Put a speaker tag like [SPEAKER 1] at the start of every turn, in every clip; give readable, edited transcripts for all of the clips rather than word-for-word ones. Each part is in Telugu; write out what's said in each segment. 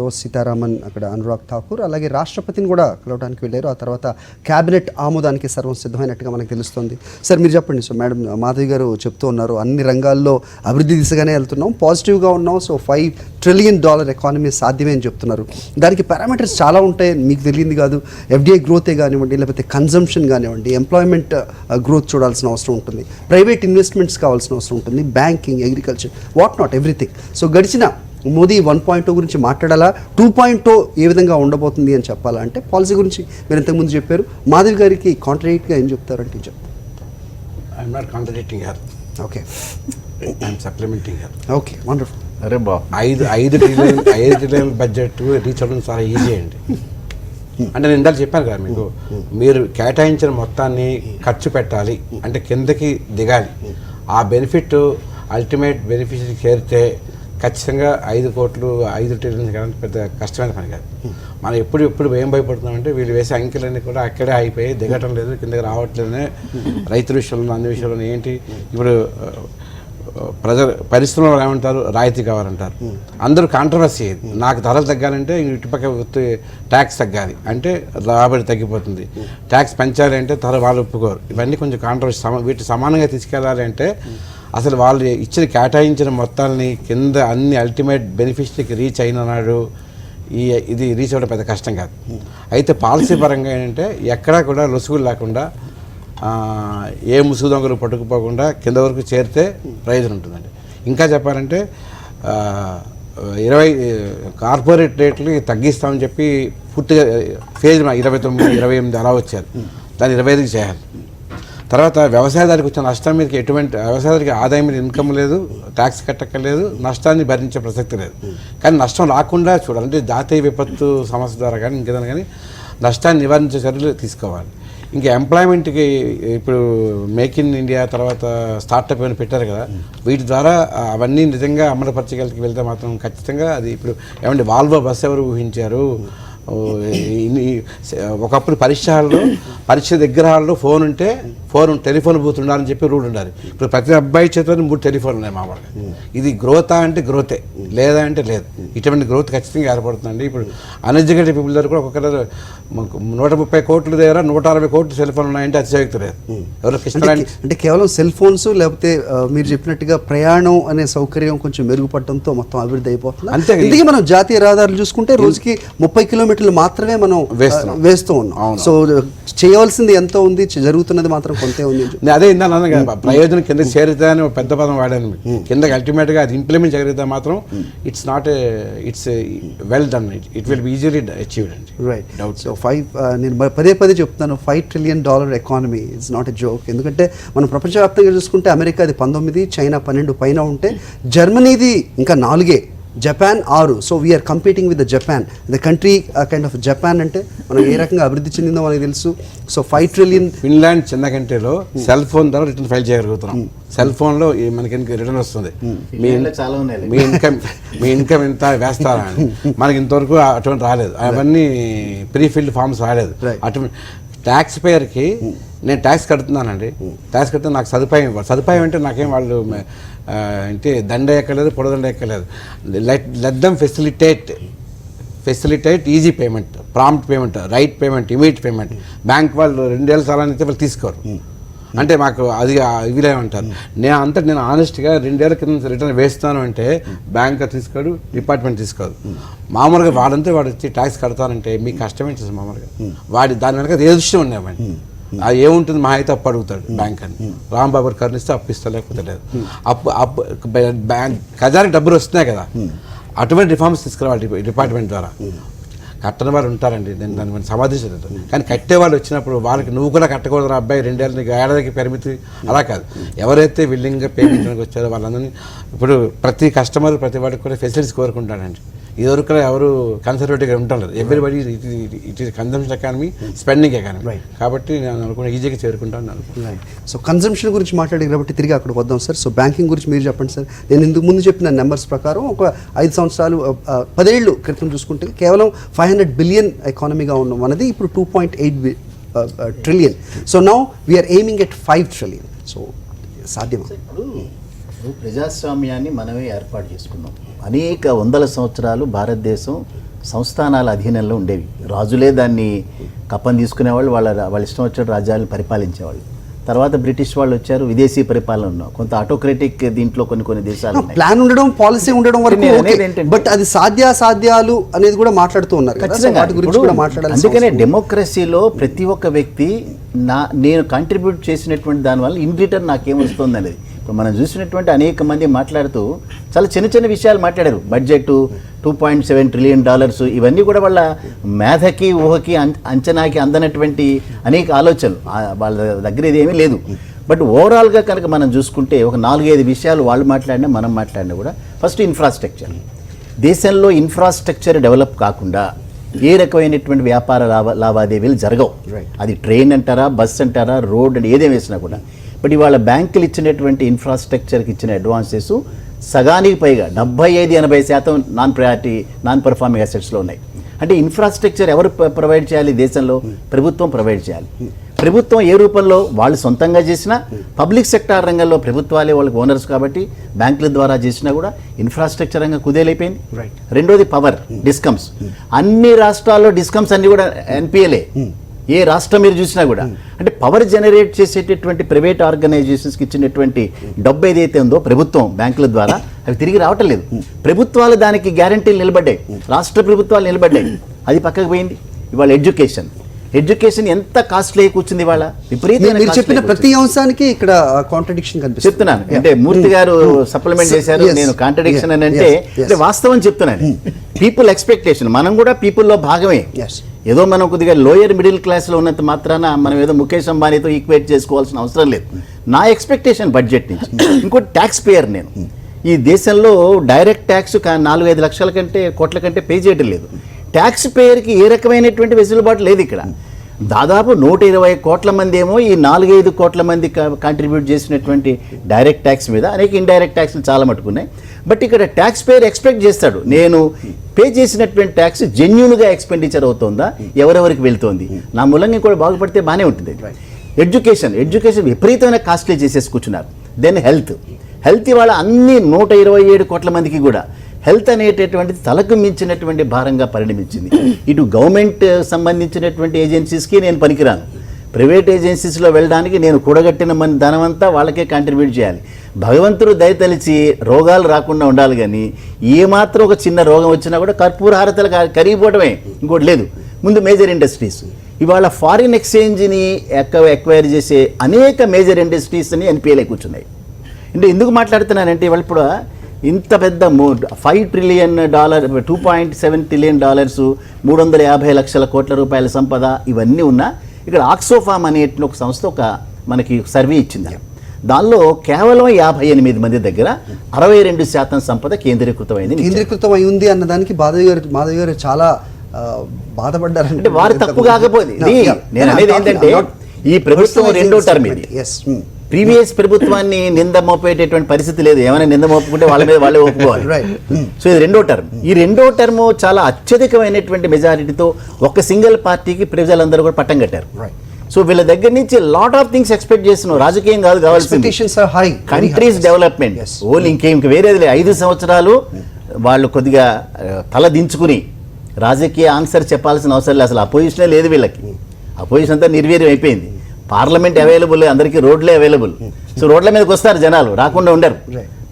[SPEAKER 1] నిర్మలా సీతారామన్, అక్కడ అనురాగ్ ఠాకూర్, అలాగే రాష్ట్రపతిని కూడా కలవడానికి వెళ్ళారు. ఆ తర్వాత క్యాబినెట్ ఆమోదానికి సర్వం సిద్ధమైనట్టుగా మనకు తెలుస్తుంది. సార్ మీరు చెప్పండి. సో మేడం మాధవి గారు చెప్తూ ఉన్నారు, అన్ని రంగాల్లో అభివృద్ధి దిశగానే వెళ్తున్నాం, పాజిటివ్గా ఉన్నాం, సో $5 ట్రిలియన్ ఎకానమీ సాధ్యమే అని చెప్తున్నారు. దానికి పారామీటర్స్ చాలా ఉంటాయి, మీకు తెలియంది కాదు. ఎఫ్డిఐ గ్రోతే కానివ్వండి, లేకపోతే కన్జంప్షన్ కానివ్వండి, ఎంప్లాయ్మెంట్ గ్రోత్ చూడాల్సిన అవసరం ఉంటుంది, ప్రైవేట్ ఇన్వెస్ట్మెంట్స్ కావాల్సిన అవసరం ఉంటుంది, banking, agriculture, what not everything. So గడిచిన మోదీ 1.0 గురించి మాట్లాడాలా, 2.0 ఏ విధంగా ఉండబోతుంది అని చెప్పాలా అంటే పాలసీ గురించి మీరు ఇంతకుముందు చెప్పారు. మాధవి గారికి కాంట్రాడిక్ట్గా ఏం చెప్తారంటే చెప్తారు.
[SPEAKER 2] I'm not contradicting her.
[SPEAKER 1] Okay,
[SPEAKER 2] I'm supplementing her.
[SPEAKER 1] Okay, wonderful.
[SPEAKER 3] అరే బా,
[SPEAKER 2] 5 ట్రిలియన్ బడ్జెట్ రీచ్ అవ్వడం చాలా ఈజీ అండి. అంటే నేను ఇందాక చెప్పాను కదా మీకు, మీరు కేటాయించిన మొత్తాన్ని ఖర్చు పెట్టాలి అంటే కిందకి దిగాలి. ఆ బెనిఫిట్ అల్టిమేట్ బెనిఫిషరీ చేరితే ఖచ్చితంగా 5 కోట్లు 5 ట్రిలియన్స్ కానీ పెద్ద కష్టమైన పని కాదు. మనం ఎప్పుడు ఏం భయపడుతున్నామంటే వీళ్ళు వేసే అంకెలన్నీ కూడా అక్కడే అయిపోయి దిగటం లేదు, కిందకి రావట్లేదనే రైతుల విషయంలో అన్ని విషయంలో ఏంటి ఇప్పుడు పరిశ్రమలు ఏమంటారు, రాయితీ కావాలంటారు. అందరూ కాంట్రవర్సీ అయ్యేది. నాకు ధరలు తగ్గాలంటే ఇటుపక్క ట్యాక్స్ తగ్గాలి అంటే రాబడి తగ్గిపోతుంది, ట్యాక్స్ పెంచాలి అంటే ధర వాళ్ళు ఒప్పుకోరు. ఇవన్నీ కొంచెం కాంట్రవర్సీ. వీటి సమానంగా తీసుకెళ్ళాలి అంటే అసలు వాళ్ళు ఇచ్చిన కేటాయించిన మొత్తాలని కింద అన్ని అల్టిమేట్ బెనిఫిషరీకి రీచ్ అయిన నాడు ఇది రీచ్ అవ్వడం పెద్ద కష్టం కాదు. అయితే పాలసీ పరంగా ఏంటంటే ఎక్కడా కూడా లొసుగులు లేకుండా ఏ ముసుగు దొంగలు పట్టుకుపోకుండా కింద వరకు చేరితే ప్రయోజనం ఉంటుందండి. ఇంకా చెప్పాలంటే 20 కార్పొరేట్ రేట్లు తగ్గిస్తామని చెప్పి పూర్తిగా ఫేజ్ 29, 28 అలా వచ్చారు. దాన్ని 25కి చేయాలి. తర్వాత వ్యవసాయదారికి వచ్చిన నష్టం మీదకి ఎటువంటి వ్యవసాయదారికి ఆదాయం మీద ఇన్కమ్ లేదు, ట్యాక్స్ కట్టక్కర్లేదు, నష్టాన్ని భరించే ప్రసక్తి లేదు. కానీ నష్టం రాకుండా చూడాలి. అంటే జాతీయ విపత్తు సమస్య ద్వారా కానీ ఇంకేదైనా కానీ నష్టాన్ని నివారించే చర్యలు తీసుకోవాలి. ఇంకా ఎంప్లాయ్మెంట్కి ఇప్పుడు మేక్ ఇన్ ఇండియా తర్వాత స్టార్టప్ అని పెట్టారు కదా, వీటి ద్వారా అవన్నీ నిజంగా అమలుపరచగలికి వెళ్తే మాత్రం ఖచ్చితంగా అది ఇప్పుడు ఏమంటే వాల్వో బస్సు ఎవరు ఊహించారు. ఒకప్పుడు పరీక్ష దగ్గర హాల్లో టెలిఫోన్ బూత్ ఉండాలని చెప్పి రూల్ ఉండాలి. ఇప్పుడు ప్రతి అబ్బాయి చేతిలో 3 టెలిఫోన్లు ఉన్నాయి మామూలుగా. ఇది గ్రోతా అంటే గ్రోతే, లేదా అంటే లేదు. ఇటువంటి గ్రోత్ ఖచ్చితంగా ఏర్పడుతుందండి. ఇప్పుడు అన్ఎడ్యుకేటెడ్ పీపుల్ దగ్గర కూడా ఒక్కొక్కరు 130 కోట్ల దగ్గర 160 కోట్లు సెల్ ఫోన్లు ఉన్నాయంటే అతిశయోక్తి లేదు. ఎవరో
[SPEAKER 1] అంటే కేవలం సెల్ ఫోన్స్ లేకపోతే మీరు చెప్పినట్టుగా ప్రయాణం అనే సౌకర్యం కొంచెం మెరుగుపడటంతో మొత్తం అభివృద్ధి అయిపోతుంది. అంతే. ఇందుకే మనం జాతీయ రహదారులు చూసుకుంటే రోజుకి 30 కిలోమీటర్లు మాత్రమే మనం వేస్తూ ఉన్నాం. సో చేయవలసింది ఎంతో ఉంది, జరుగుతున్నది మాత్రం కొంతే ఉంది.
[SPEAKER 2] అదే ఇందా ప్రయోజనం కింద చేరితే అని పెద్ద పదం వాడాను. కిందకి అల్టిమేట్గా అది ఇంప్లిమెంట్ చేయగలిగితే మాత్రం it's well done, it will be easily achieved అండి.
[SPEAKER 1] రైట్. సో నేను పదే చెప్తున్నాను, $5 trillion economy it's not a joke. ఎందుకంటే మనం ప్రపంచవ్యాప్తంగా చూసుకుంటే అమెరికా అది 19, చైనా 12 పైన ఉంటే, జర్మనీది ఇంకా 4, Japan 6. So we're competing with the Japan, the country kind of Japan. అంటే మనం ఏ రకంగా అభివృద్ధి చెందిందో మనకు తెలుసు. So $5 trillion.
[SPEAKER 2] ఫిన్లాండ్ చిన్న కంట్రీలో సెల్ ఫోన్ ద్వారా రిటర్న్ ఫైల్ చేయగలుగుతున్నాం. సెల్ ఫోన్లో మనకి రిటర్న్ వస్తుంది. మీ ఇన్కమ్ ఎంత వేస్తారా అని. మనకి ఇంతవరకు అటువంటి రాలేదు, అవన్నీ ప్రీఫిల్డ్ ఫామ్స్ రాలేదు. అటువంటి ట్యాక్స్ పేయర్కి నేను ట్యాక్స్ కడుతున్నానండి, ట్యాక్స్ కడితే నాకు సదుపాయం అంటే నాకేం వాళ్ళు అంటే దండ ఎక్కలేదు, పొడదండ ఎక్కలేదు. Let them facilitate easy payment, prompt payment, right payment, immediate payment. Bank వాళ్ళు 2 ఏళ్ళ సాలని అయితే వాళ్ళు తీసుకోరు. అంటే మాకు అది ఇవిలేమంటారు. నేను ఆనెస్ట్గా 2 ఏళ్ళ కింద రిటర్న్ వేస్తాను అంటే బ్యాంక్ తీసుకోడు, డిపార్ట్మెంట్ తీసుకోదు. మామూలుగా వాడు వచ్చి ట్యాక్స్ కడతానంటే మీకు కష్టమేంటి మామూలుగా దాని వెనక ఏ దృష్టి ఉన్నామండి. అది ఏముంటుంది, మా అయితే అప్పు అడుగుతాడు బ్యాంక్ అని. రాంబాబు కరుణిస్తే అప్పిస్తా, లేకపోతే లేదు. అప్పు బ్యాంక్ ఖజానికి డబ్బులు వస్తున్నాయి కదా, అటువంటి రిఫార్మ్స్ తీసుకురావాలి డిపార్ట్మెంట్ ద్వారా. కట్టని వాళ్ళు ఉంటారండి, నేను దాన్ని మనం సమర్థించలేదు. కానీ కట్టేవాళ్ళు వచ్చినప్పుడు వాళ్ళకి నువ్వు కూడా కట్టకూడదు అబ్బాయి, 2 ఏళ్ళ ఏడాదికి పరిమితి, అలా కాదు. ఎవరైతే విల్లింగ్గా పేమెంట్ వచ్చారో వాళ్ళందరినీ ఇప్పుడు ప్రతి కస్టమర్ ప్రతి వాడికి కూడా ఫెసిలిటీస్ కోరుకుంటాడండి. ఇదివరకు ఎవరు కన్సర్వేటివ్గా ఉండలేదు. Everybody it is consumption economy, spending economy. కాబట్టి నేను అనుకున్న ఈజీగా చేరుకుంటాను అనుకుంటున్నాను.
[SPEAKER 1] సో కన్జంప్షన్ గురించి మాట్లాడారు కాబట్టి తిరిగి అక్కడికి వద్దాం సార్. సో బ్యాంకింగ్ గురించి మీరు చెప్పండి సార్. నేను ఇందుకు ముందు చెప్పిన నెంబర్స్ ప్రకారం ఒక 5 సంవత్సరాలు 10 ఏళ్ళు క్రితం చూసుకుంటే కేవలం $500 బిలియన్ ఎకానమీగా ఉన్నాం అన్నది ఇప్పుడు $2.8 trillion. So now we're aiming at $5 trillion. So సాధ్యమా?
[SPEAKER 3] ప్రజాస్వామ్యాన్ని మనమే ఏర్పాటు చేసుకున్నాం. అనేక వందల సంవత్సరాలు భారతదేశం సంస్థానాల అధీనంలో ఉండేవి. రాజులే దాన్ని కప్పని తీసుకునేవాళ్ళు, వాళ్ళ ఇష్టం వచ్చిన రాజ్యాలను పరిపాలించేవాళ్ళు. తర్వాత బ్రిటిష్ వాళ్ళు వచ్చారు, విదేశీ పరిపాలన ఉన్నాం, కొంత ఆటోక్రటిక్ దీంట్లో కొన్ని దేశాలు
[SPEAKER 1] ప్లాన్ ఉండడం, పాలసీ ఉండడం వరకు, బట్ అది సాధ్యాసాధ్యాలు అనేది కూడా మాట్లాడుతూ ఉన్నారు.
[SPEAKER 3] అందుకనే డెమోక్రసీలో ప్రతి ఒక్క వ్యక్తి నేను కాంట్రిబ్యూట్ చేసినటువంటి దానివల్ల ఇన్ రిటర్న్ నాకేమొస్తుంది అనేది. ఇప్పుడు మనం చూసినటువంటి అనేక మంది మాట్లాడుతూ చాలా చిన్న చిన్న విషయాలు మాట్లాడారు. బడ్జెట్ $2.7 ట్రిలియన్, ఇవన్నీ కూడా వాళ్ళ మేధకి ఊహకి అంచనాకి అందనటువంటి అనేక ఆలోచనలు, వాళ్ళ దగ్గర ఇదేమీ లేదు. బట్ ఓవరాల్గా కనుక మనం చూసుకుంటే ఒక 4-5 విషయాలు వాళ్ళు మాట్లాడినా మనం మాట్లాడినా కూడా, ఫస్ట్ ఇన్ఫ్రాస్ట్రక్చర్. దేశంలో ఇన్ఫ్రాస్ట్రక్చర్ డెవలప్ కాకుండా ఏ రకమైనటువంటి వ్యాపార లావాదేవీలు జరగవు. అది ట్రైన్ అంటారా, బస్ అంటారా, రోడ్ అంటే ఏదేం వేసినా కూడా. బట్ ఇవాళ బ్యాంకులు ఇచ్చినటువంటి ఇన్ఫ్రాస్ట్రక్చర్కి ఇచ్చిన అడ్వాన్సెస్ సగానికి పైగా 75-80% నాన్ పర్ఫార్మింగ్ అసెట్స్లో ఉన్నాయి. అంటే ఇన్ఫ్రాస్ట్రక్చర్ ఎవరు ప్రొవైడ్ చేయాలి దేశంలో? ప్రభుత్వం ప్రొవైడ్ చేయాలి. ప్రభుత్వం ఏ రూపంలో? వాళ్ళు సొంతంగా చేసినా, పబ్లిక్ సెక్టార్ రంగంలో ప్రభుత్వాలే వాళ్ళకి ఓనర్స్ కాబట్టి బ్యాంకుల ద్వారా చేసినా కూడా ఇన్ఫ్రాస్ట్రక్చర్ రంగం కుదేలైపోయింది. రెండోది పవర్, డిస్కమ్స్. అన్ని రాష్ట్రాల్లో డిస్కమ్స్ అన్ని కూడా ఎన్పిఎల్ఏ. ఏ రాష్ట్రం మీరు చూసినా కూడా అంటే పవర్ జనరేట్ చేసేటటువంటి ప్రైవేట్ ఆర్గనైజేషన్స్కి ఇచ్చినటువంటి డబ్బు ఏదైతే ఉందో ప్రభుత్వం బ్యాంకుల ద్వారా, అవి తిరిగి రావటం లేదు. ప్రభుత్వాలు దానికి గ్యారంటీలు నిలబడ్డాయి, రాష్ట్ర ప్రభుత్వాలు నిలబడ్డాయి, అది పక్కకు పోయింది. ఇవాళ ఎడ్యుకేషన్ ఎంత కాస్ట్లీ కూర్చుంది ఇవాళ.
[SPEAKER 1] విపరీతంగా చెప్పిన ప్రతి అంశానికి ఇక్కడ కాంట్రడిక్షన్ కనిపిస్తుంది.
[SPEAKER 3] చెప్తున్నాను అంటే మూర్తి గారు సప్లిమెంట్ చేశారు, నేను కాంట్రడిక్షన్ అని అంటే వాస్తవం చెప్తున్నాను. పీపుల్ ఎక్స్పెక్టేషన్, మనం కూడా పీపుల్లో భాగమే. ఏదో మనం కొద్దిగా లోయర్ మిడిల్ క్లాస్లో ఉన్నంత మాత్రాన మనం ఏదో ముఖేష్ అంబానీతో ఈక్వేట్ చేసుకోవాల్సిన అవసరం లేదు. నా ఎక్స్పెక్టేషన్ బడ్జెట్ నుంచి. ఇంకోటి ట్యాక్స్ పేయర్, నేను ఈ దేశంలో డైరెక్ట్ ట్యాక్స్ 4-5 లక్షల కంటే కోట్ల కంటే పే చేయడం లేదు. ట్యాక్స్ పేయర్కి ఏ రకమైనటువంటి వెసులుబాటు లేదు ఇక్కడ. దాదాపు 120 కోట్ల మంది ఏమో ఈ 4-5 కోట్ల మంది కాంట్రిబ్యూట్ చేసినటువంటి డైరెక్ట్ ట్యాక్స్ మీద, అనేక ఇండైరెక్ట్ ట్యాక్స్లు చాలా మట్టుకున్నాయి. బట్ ఇక్కడ ట్యాక్స్ పేయర్ ఎక్స్పెక్ట్ చేస్తాడు, నేను పే చేసినటువంటి ట్యాక్స్ జెన్యూన్గా ఎక్స్పెండిచర్ అవుతుందా, ఎవరెవరికి వెళ్తోంది, నా మూలంగా కూడా బాగుపడితే బాగానే ఉంటుంది. ఎడ్యుకేషన్ విపరీతమైన కాస్ట్లీ చేసేసి కూర్చున్నారు. దెన్ హెల్త్ ఇవాళ అన్ని 127 కోట్ల మందికి కూడా హెల్త్ అనేటటువంటిది తలకు మించినటువంటి భారంగా పరిణమించింది. ఇటు గవర్నమెంట్ సంబంధించినటువంటి ఏజెన్సీస్కి నేను పనికిరాను, ప్రైవేట్ ఏజెన్సీస్లో వెళ్ళడానికి నేను కూడగట్టిన ధనమంతా వాళ్ళకే కాంట్రిబ్యూట్ చేయాలి. భగవంతుడు దయతలిచి రోగాలు రాకుండా ఉండాలి, కానీ ఏమాత్రం ఒక చిన్న రోగం వచ్చినా కూడా కర్పూర హారతలు కరిగిపోవడమే, ఇంకోటి లేదు. ముందు మేజర్ ఇండస్ట్రీస్, ఇవాళ ఫారిన్ ఎక్స్చేంజ్ని ఎక్వైర్ చేసే అనేక మేజర్ ఇండస్ట్రీస్ని ఎన్పిఎల్ఏ కూర్చున్నాయి. అంటే ఎందుకు మాట్లాడుతున్నానంటే ఇవాళ ఇప్పుడు ఇంత పెద్ద $5 ట్రిలియన్, $2.7 ట్రిలియన్, 350 లక్షల కోట్ల రూపాయల సంపద ఇవన్నీ ఉన్నా, ఇక్కడ ఆక్సోఫామ్ అనే ఒక సంస్థ మనకి సర్వే ఇచ్చింది. దానిలో కేవలం 58 మంది దగ్గర 62% సంపద కేంద్రీకృతమై ఉంది అన్నదానికి మాధవి గారు చాలా బాధపడ్డారు. అంటే వారు తప్పు కాకపోతే, నేను అనేది ఏంటంటే ఈ ప్రభుత్వం 2వ టర్మ్ ఇది. ప్రీవియస్ ప్రభుత్వాన్ని నింద మోపేటటువంటి పరిస్థితి లేదు. ఏమైనా నింద మోపుకుంటే వాళ్ళ మీద వాళ్ళే ఒప్పుకోవాలి. సో ఇది 2వ టర్మ్. ఈ 2వ టర్మ్ చాలా అత్యధికమైనటువంటి మెజారిటీతో ఒక సింగిల్ పార్టీకి ప్రజలందరూ కూడా పట్టం కట్టారు. సో వీళ్ళ దగ్గర నుంచి లాట్ ఆఫ్ థింగ్స్ ఎక్స్పెక్ట్ చేస్తున్నాం. రాజకీయం కాదు కావాల్సింది, కంట్రీస్ డెవలప్మెంట్. ఓన్లీ ఇంక వేరేది 5 సంవత్సరాలు వాళ్ళు కొద్దిగా తల దించుకుని రాజకీయ ఆన్సర్ చెప్పాల్సిన అవసరం లేదు. అసలు అపోజిషనే లేదు వీళ్ళకి. అపోజిషన్ అంతా నిర్వీర్యం అయిపోయింది. పార్లమెంట్ అవైలబుల్, అందరికీ రోడ్లే అవైలబుల్. సో రోడ్ల మీదకి వస్తారు జనాలు, రాకుండా ఉండరు.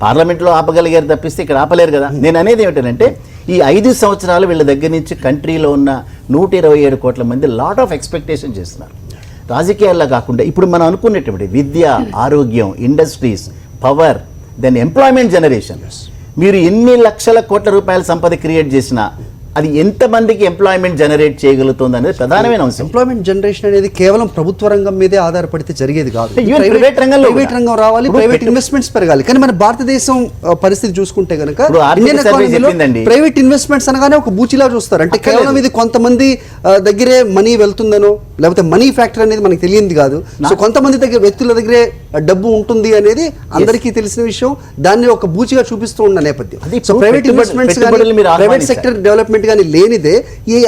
[SPEAKER 3] పార్లమెంట్లో ఆపగలిగారు తప్పిస్తే ఇక్కడ ఆపలేరు కదా. నేను అనేది ఏమిటంటే ఈ 5 సంవత్సరాలు వీళ్ళ దగ్గర నుంచి కంట్రీలో ఉన్న 127 కోట్ల మంది లాట్ ఆఫ్ ఎక్స్పెక్టేషన్ చేస్తున్నారు. రాజకీయాల్లో కాకుండా ఇప్పుడు మనం అనుకునేటువంటి విద్య, ఆరోగ్యం, industries, power, then employment generation. మీరు ఎన్ని లక్షల కోట్ల రూపాయల సంపద క్రియేట్ చేసినా అది ఎంతమందికి ఎంప్లాయ్మెంట్ జనరేట్ చేయగలుగుతుంది అనేది ప్రధానమైన అంశం.
[SPEAKER 1] ఎంప్లాయ్మెంట్ జనరేషన్ అనేది కేవలం ప్రభుత్వ రంగం మీదే ఆధారపడితే జరిగేది కాదు.
[SPEAKER 3] ప్రైవేట్
[SPEAKER 1] రంగం రావాలి, ప్రైవేట్ ఇన్వెస్ట్మెంట్స్ పెరగాలి. కానీ మన భారతదేశం పరిస్థితి చూసుకుంటే కనుక ప్రైవేట్ ఇన్వెస్ట్మెంట్స్ అనగానే ఒక బూచిలా చూస్తారు. అంటే కేవలం ఇది కొంతమంది దగ్గరే మనీ వెళ్తుందనో, లేకపోతే మనీ ఫ్యాక్టర్ అనేది మనకి తెలియంది కాదు. సో కొంతమంది దగ్గర, వ్యక్తుల దగ్గరే డబ్బు ఉంటుంది అనేది అందరికీ తెలిసిన విషయం. దాన్ని ఒక బూచిగా చూపిస్తూ ఉన్న నేపథ్యం. So private investments, private sector development కానీ లేనిదే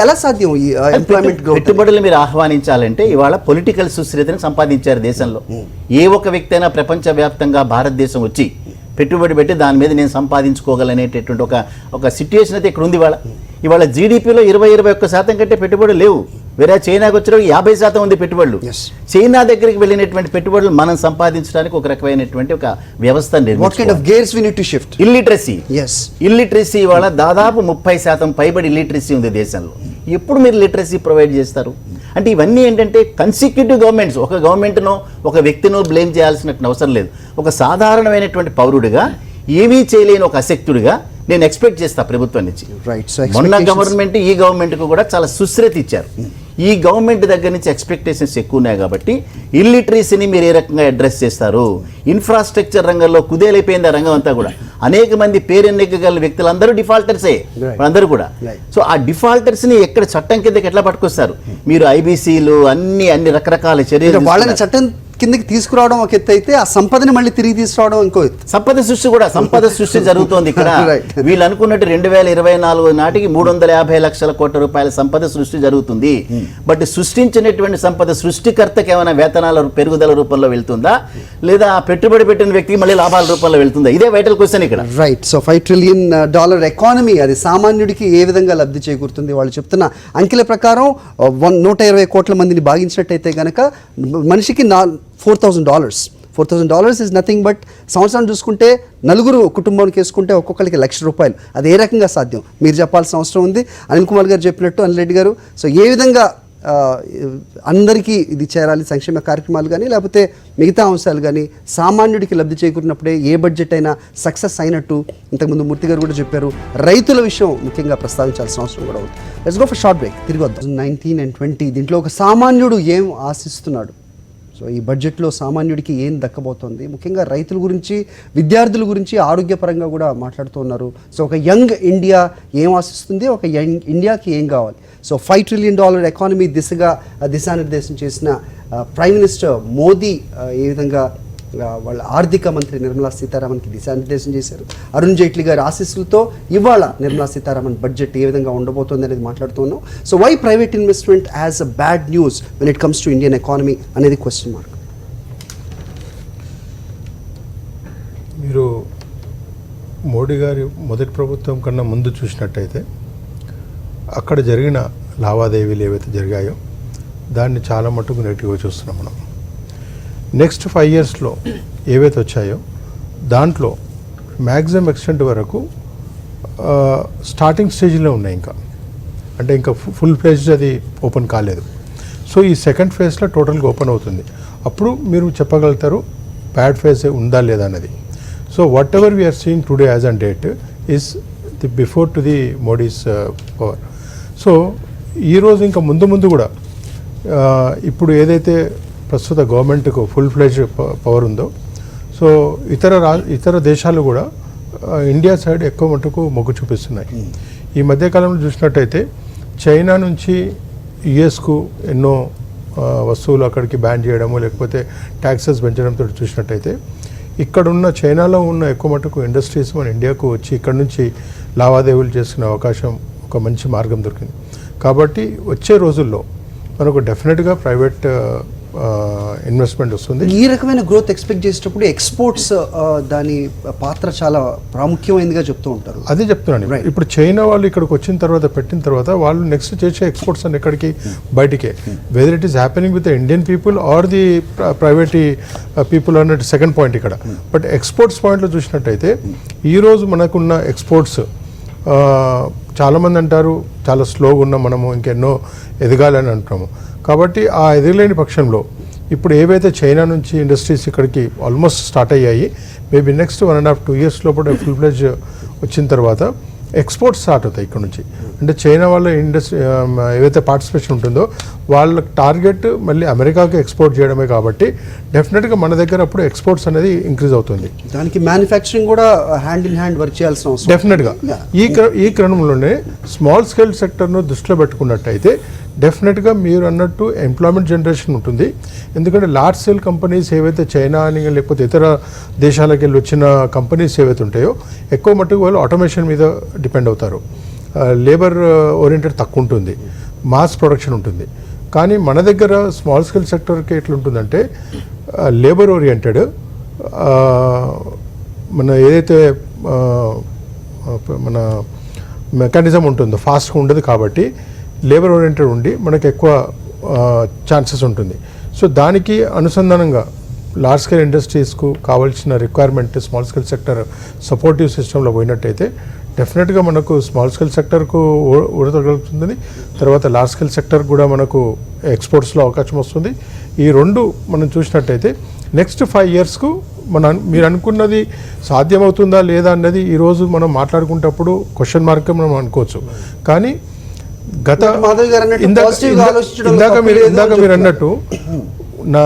[SPEAKER 1] ఎలా సాధ్యం? ఈ ఎంప్లాయ్మెంట్
[SPEAKER 3] పెట్టుబడులు మీరు ఆహ్వానించాలంటే ఇవాళ పొలిటికల్ సుస్థిరతను సంపాదించారు దేశంలో. ఏ ఒక్క వ్యక్తి అయినా ప్రపంచవ్యాప్తంగా భారతదేశం వచ్చి పెట్టుబడి పెట్టి దాని మీద నేను సంపాదించుకోగలనేటటువంటి ఒక సిట్యుయేషన్ అయితే ఇక్కడ ఉంది. ఇవాళ ఇవాళ జీడిపిలో 20-21% కంటే పెట్టుబడులు లేవు. వేరే చైనాకి వచ్చిన 50% ఉంది పెట్టుబడులు. చైనా దగ్గరికి వెళ్ళినటువంటి పెట్టుబడులు మనం సంపాదించడానికి ఒక రకమైనటువంటి ఒక వ్యవస్థ ఇల్లిటరసీ ఇవాళ దాదాపు 30% పైబడి ఇల్లిటరసీ ఉంది దేశంలో. ఎప్పుడు మీరు లిటరసీ ప్రొవైడ్ చేస్తారు? అంటే ఇవన్నీ ఏంటంటే కన్సిక్యూటివ్ గవర్నమెంట్స్, ఒక గవర్నమెంట్నో ఒక వ్యక్తినో బ్లేమ్ చేయాల్సిన అవసరం లేదు. ఒక సాధారణమైనటువంటి పౌరుడిగా ఏమీ చేయలేని ఒక అశక్తుడిగా నేను ఎక్స్పెక్ట్ చేస్తా ప్రభుత్వం నుంచి. మొన్న గవర్నమెంట్ ఈ గవర్నమెంట్కు కూడా చాలా సుశ్రత ఇచ్చారు. ఈ గవర్నమెంట్ దగ్గర నుంచి ఎక్స్పెక్టేషన్స్ ఎక్కువ ఉన్నాయి కాబట్టి ఇల్లిటరసీని మీరు ఏ రకంగా అడ్రస్ చేస్తారు? ఇన్ఫ్రాస్ట్రక్చర్ రంగంలో కుదేలైపోయింది ఆ రంగం అంతా కూడా. అనేక మంది పేరెన్నికగల వ్యక్తులందరూ డిఫాల్టర్సే అందరూ కూడా. సో ఆ డిఫాల్టర్స్ని ఎక్కడ చట్టం కిందకి ఎట్లా పట్టుకొస్తారు? మీరు ఐబీసీలు అన్ని రకరకాల చర్యలు
[SPEAKER 1] వాళ్ళని చట్టం కిందకి తీసుకురావడం ఒక ఎత్తు అయితే, ఆ సంపదని మళ్ళీ తిరిగి తీసుకురావడం ఇంకో ఎత్తు.
[SPEAKER 3] సంపద సృష్టి జరుగుతోంది ఇక్కడ. వీళ్ళు అనుకున్నట్టు 2024 నాటికి 350 లక్షల కోట్ల రూపాయల సంపద సృష్టి జరుగుతుంది. బట్ సృష్టించినటువంటి సంపద సృష్టికర్తకి ఏమైనా వేతనాల పెరుగుదల రూపంలో వెళ్తుందా, లేదా పెట్టుబడి పెట్టిన వ్యక్తికి మళ్ళీ లాభాల రూపంలో వెళ్తుందా? ఇదే వైటల్ క్వశ్చన్ ఇక్కడ.
[SPEAKER 1] రైట్. సో $5 trillion ఎకానమీ అది సామాన్యుడికి ఏ విధంగా లబ్ధి చేకూరుతుంది? వాళ్ళు చెప్తున్న అంకెల ప్రకారం 120 కోట్ల మందిని భాగించినట్టయితే కనుక మనిషికి $4,000 ఇస్ నథింగ్ బట్ సంవత్సరం చూసుకుంటే నలుగురు కుటుంబానికి వేసుకుంటే ఒక్కొక్కరికి ₹1,00,000. అది ఏ రకంగా సాధ్యం మీరు చెప్పాల్సిన అవసరం ఉంది. అనిల్ కుమార్ గారు చెప్పినట్టు, అనిల్ రెడ్డి గారు, సో ఏ విధంగా అందరికీ ఇది చేరాలి, సంక్షేమ కార్యక్రమాలు కానీ లేకపోతే మిగతా అంశాలు కానీ సామాన్యుడికి లబ్ధి చేకూరినప్పుడే ఏ బడ్జెట్ అయినా సక్సెస్ అయినట్టు ఇంతకుముందు మూర్తి గారు కూడా చెప్పారు. రైతుల విషయం ముఖ్యంగా ప్రస్తావించాల్సిన అవసరం కూడా ఉంది. Let's go for short break. తిరిగి వద్దాం. 19 and 20 దీంట్లో ఒక సామాన్యుడు ఏం ఆశిస్తున్నాడు? సో ఈ బడ్జెట్లో సామాన్యుడికి ఏం దక్కబోతోంది? ముఖ్యంగా రైతుల గురించి, విద్యార్థుల గురించి, ఆరోగ్యపరంగా కూడా మాట్లాడుతూ ఉన్నారు. సో ఒక యంగ్ ఇండియా ఏం ఆశిస్తుంది, ఒక యంగ్ ఇండియాకి ఏం కావాలి? సో $5 trillion ఎకానమీ దిశానిర్దేశం చేసిన ప్రైమ్ మినిస్టర్ మోదీ ఏ విధంగా వాళ్ళ ఆర్థిక మంత్రి నిర్మలా సీతారామన్కి దిశానిర్దేశం చేశారు. అరుణ్ జైట్లీ గారి ఆశీస్సులతో ఇవాళ నిర్మలా సీతారామన్ బడ్జెట్ ఏ విధంగా ఉండబోతోంది అనేది మాట్లాడుతున్నాం. So why private investment as a bad news when it comes to Indian economy అనేది క్వశ్చన్ మార్క్.
[SPEAKER 4] మీరు మోడీ గారి మొదటి ప్రభుత్వం కన్నా ముందు చూసినట్టయితే అక్కడ జరిగిన లావాదేవీలు ఏవైతే జరిగాయో దాన్ని చాలా మట్టుకు నెగిటివ్గా చూస్తున్నాం మనం. నెక్స్ట్ 5 yearsలో ఏవైతే వచ్చాయో దాంట్లో మ్యాక్సిమం ఎక్స్టెంట్ వరకు స్టార్టింగ్ స్టేజ్లో ఉన్నాయి. ఇంకా ఫుల్ ఫేజ్ అది ఓపెన్ కాలేదు. సో ఈ సెకండ్ ఫేజ్లో టోటల్గా ఓపెన్ అవుతుంది. అప్పుడు మీరు చెప్పగలుగుతారు బ్యాడ్ ఫేజ్ ఉందా లేదా అన్నది. So whatever we're seeing today as on date is the before to the Modi's power. So ఈరోజు ఇంకా ముందు కూడా ఇప్పుడు ఏదైతే ప్రస్తుత గవర్నమెంట్కు ఫుల్ ఫ్లెజ్ పవర్ ఉందో, సో ఇతర దేశాలు కూడా ఇండియా సైడ్ ఎక్కువ మటుకు మొగ్గు చూపిస్తున్నాయి. ఈ మధ్యకాలంలో చూసినట్టయితే చైనా నుంచి యుఎస్కు ఎన్నో వస్తువులు అక్కడికి బ్యాన్ చేయడము, లేకపోతే ట్యాక్సెస్ పెంచడంతో చూసినట్టయితే ఇక్కడున్న చైనాలో ఉన్న ఎక్కువ మటుకు ఇండస్ట్రీస్ మన ఇండియాకు వచ్చి ఇక్కడ నుంచి లావాదేవీలు చేసుకునే అవకాశం ఒక మంచి మార్గం దొరికింది. కాబట్టి వచ్చే రోజుల్లో మనకు డెఫినెట్గా ప్రైవేట్ ఇన్వెస్ట్మెంట్ వస్తుంది.
[SPEAKER 1] ఈ రకమైన గ్రోత్ ఎక్స్పెక్ట్ చేసేటప్పుడు ఎక్స్పోర్ట్స్ దాని పాత్ర చాలా ప్రాముఖ్యమైనదిగా చెప్తూ ఉంటారు.
[SPEAKER 4] అదే చెప్తున్నాను. ఇప్పుడు చైనా వాళ్ళు ఇక్కడికి వచ్చిన తర్వాత పెట్టిన తర్వాత వాళ్ళు నెక్స్ట్ చేసే ఎక్స్పోర్ట్స్ అని ఎక్కడికి బయటికే, whether it is happening with the Indian people or the private people అన్నట్టు సెకండ్ పాయింట్ ఇక్కడ. బట్ ఎక్స్పోర్ట్స్ పాయింట్లో చూసినట్టయితే ఈరోజు మనకున్న ఎక్స్పోర్ట్స్ చాలామంది అంటారు చాలా స్లోగా ఉన్నాం మనము, ఇంకెన్నో ఎదగాలని అంటున్నాము. కాబట్టి ఆ ఎదగలేని పక్షంలో ఇప్పుడు ఏవైతే చైనా నుంచి ఇండస్ట్రీస్ ఇక్కడికి ఆల్మోస్ట్ స్టార్ట్ అయ్యాయి, మేబీ నెక్స్ట్ 1.5-2 years లోపల ఫుల్ ఫ్లెడ్జ్ వచ్చిన తర్వాత ఎక్స్పోర్ట్స్ స్టార్ట్ అవుతాయి ఇక్కడ నుంచి. అంటే చైనా వాళ్ళ ఇండస్ట్రీ ఏవైతే పార్టిసిపేషన్ ఉంటుందో వాళ్ళ టార్గెట్ మళ్ళీ అమెరికాకి ఎక్స్పోర్ట్ చేయడమే. కాబట్టి డెఫినెట్గా మన దగ్గర అప్పుడు ఎక్స్పోర్ట్స్ అనేది ఇంక్రీజ్ అవుతుంది.
[SPEAKER 1] దానికి మ్యానుఫ్యాక్చరింగ్ కూడా హ్యాండ్ ఇన్ హ్యాండ్ వర్క్ చేయాల్సిన అవసరం
[SPEAKER 4] డెఫినెట్గా. ఈ క్రమంలోనే స్మాల్ స్కేల్ సెక్టర్ను దృష్టిలో పెట్టుకున్నట్టయితే డెఫినెట్గా మీరు అన్నట్టు ఎంప్లాయ్మెంట్ జనరేషన్ ఉంటుంది. ఎందుకంటే లార్జ్ స్కేల్ కంపెనీస్ ఏవైతే చైనా అని లేకపోతే ఇతర దేశాలకు వెళ్ళి వచ్చిన కంపెనీస్ ఏవైతే ఉంటాయో ఎక్కువ మట్టుకు వాళ్ళు ఆటోమేషన్ మీద డిపెండ్ అవుతారు. లేబర్ ఓరియంటెడ్ తక్కువ ఉంటుంది, మాస్ ప్రొడక్షన్ ఉంటుంది. కానీ మన దగ్గర స్మాల్ స్కేల్ సెక్టర్కి ఎట్లుంటుందంటే లేబర్ ఓరియంటెడ్, మన ఏదైతే మన మెకానిజం ఉంటుందో ఫాస్ట్గా ఉండదు కాబట్టి లేబర్ ఓరియంటెడ్ ఉండి మనకు ఎక్కువ ఛాన్సెస్ ఉంటుంది. సో దానికి అనుసంధానంగా లార్జ్ స్కేల్ ఇండస్ట్రీస్కు కావాల్సిన requirement small scale sector supportive సిస్టంలో పోయినట్టయితే డెఫినెట్గా మనకు స్మాల్ స్కేల్ సెక్టర్కు ఊరతగలుగుతుంది, తర్వాత లార్జ్ స్కేల్ సెక్టర్ కూడా మనకు ఎక్స్పోర్ట్స్లో అవకాశం వస్తుంది. ఈ రెండు మనం చూసినట్టయితే నెక్స్ట్ 5 yearsకు మీరు అనుకున్నది సాధ్యమవుతుందా లేదా అన్నది ఈరోజు మనం మాట్లాడుకునేటప్పుడు క్వశ్చన్ మార్క్ మనం అనుకోవచ్చు. కానీ గత ఇందాక మీరు అన్నట్టు నా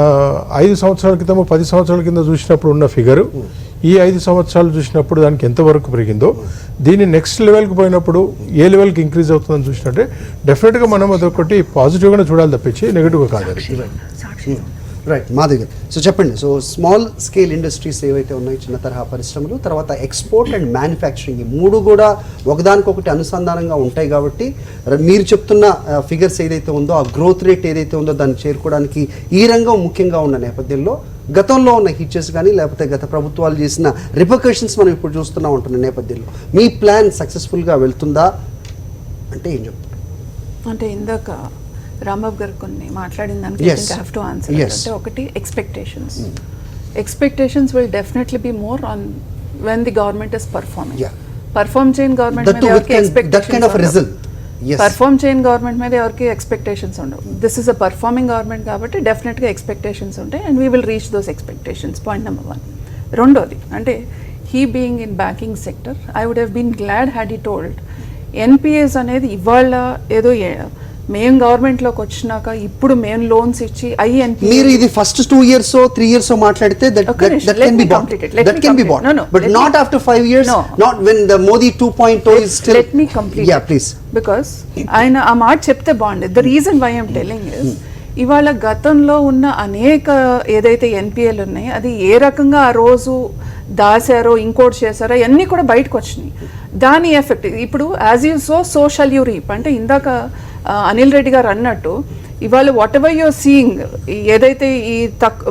[SPEAKER 4] 5 సంవత్సరాల క్రితము 10 సంవత్సరాల కింద చూసినప్పుడు ఉన్న ఫిగరు ఈ 5 సంవత్సరాలు చూసినప్పుడు దానికి ఎంతవరకు పెరిగిందో దీన్ని నెక్స్ట్ లెవెల్కి పోయినప్పుడు ఏ లెవెల్కి ఇంక్రీజ్ అవుతుందని చూసినట్టే డెఫినెట్గా మనం అదొకటి పాజిటివ్గానే చూడాలి తప్పించి నెగిటివ్గా కాదు.
[SPEAKER 1] రైట్ మాధవ్ గారు, సో చెప్పండి. సో స్మాల్ స్కేల్ ఇండస్ట్రీస్ ఏవైతే ఉన్నాయో, చిన్న తరహా పరిశ్రమలు, తర్వాత ఎక్స్పోర్ట్ అండ్ మ్యానుఫ్యాక్చరింగ్, ఈ మూడు కూడా ఒకదానికొకటి అనుసంధానంగా ఉంటాయి కాబట్టి మీరు చెప్తున్న ఫిగర్స్ ఏదైతే ఉందో, ఆ గ్రోత్ రేట్ ఏదైతే ఉందో దాన్ని చేరుకోవడానికి ఈ రంగం ముఖ్యంగా ఉన్న నేపథ్యంలో గతంలో ఉన్న హిచెస్ కానీ లేకపోతే గత ప్రభుత్వాలు చేసిన రిపర్కషన్స్ మనం ఇప్పుడు చూస్తూనే ఉంటున్న నేపథ్యంలో మీ ప్లాన్ సక్సెస్ఫుల్గా వెళ్తుందా అంటే ఏం చెప్తారు?
[SPEAKER 5] అంటే ఇందాక రాంబాబు గారు కొన్ని మాట్లాడిన దానికి ఐ హావ్ టు ఆన్సర్. అంటే ఒకటి expectations will definitely be more on when the government is performing. Perform చేయని గవర్నమెంట్ మీద ఎవరికి ఎక్స్పెక్టేషన్స్ ఉండవు. This is a performing government కాబట్టి డెఫినెట్గా ఎక్స్పెక్టేషన్స్ ఉంటాయి and we will reach those expectations. Point number 1. రెండోది అంటే he being in banking sector, I would have been glad had he told NPS అనేది ఇవాళ ఏదో మేము గవర్నమెంట్లోకి వచ్చినాక ఇప్పుడు మేము లోన్స్ ఇచ్చి
[SPEAKER 1] మీరు ఇది ఫస్ట్ 2 years 3 years మాట్లాడితే that can be bought but not after 5 years, not when the Modi 2.0 is still.
[SPEAKER 5] Let me complete.
[SPEAKER 1] Yeah, please.
[SPEAKER 5] Because ఆయన ఆ మాట చెప్తే బాగుండేది. The reason why I'm telling is ఇవాళ గతంలో ఉన్న అనేక ఏదైతే ఎన్పిఎల్ ఉన్నాయి అది ఏ రకంగా ఆ రోజు దాసారో ఇంకోటి చేశారో అన్నీ కూడా బయటకు వచ్చినాయి. దాని ఎఫెక్ట్ ఇప్పుడు as you so shall you reap అంటే ఇందాక అనిల్ రెడ్డి గారు అన్నట్టు ఇవాళ వాట్ ఎవర్ యూర్ సీయింగ్ ఏదైతే ఈ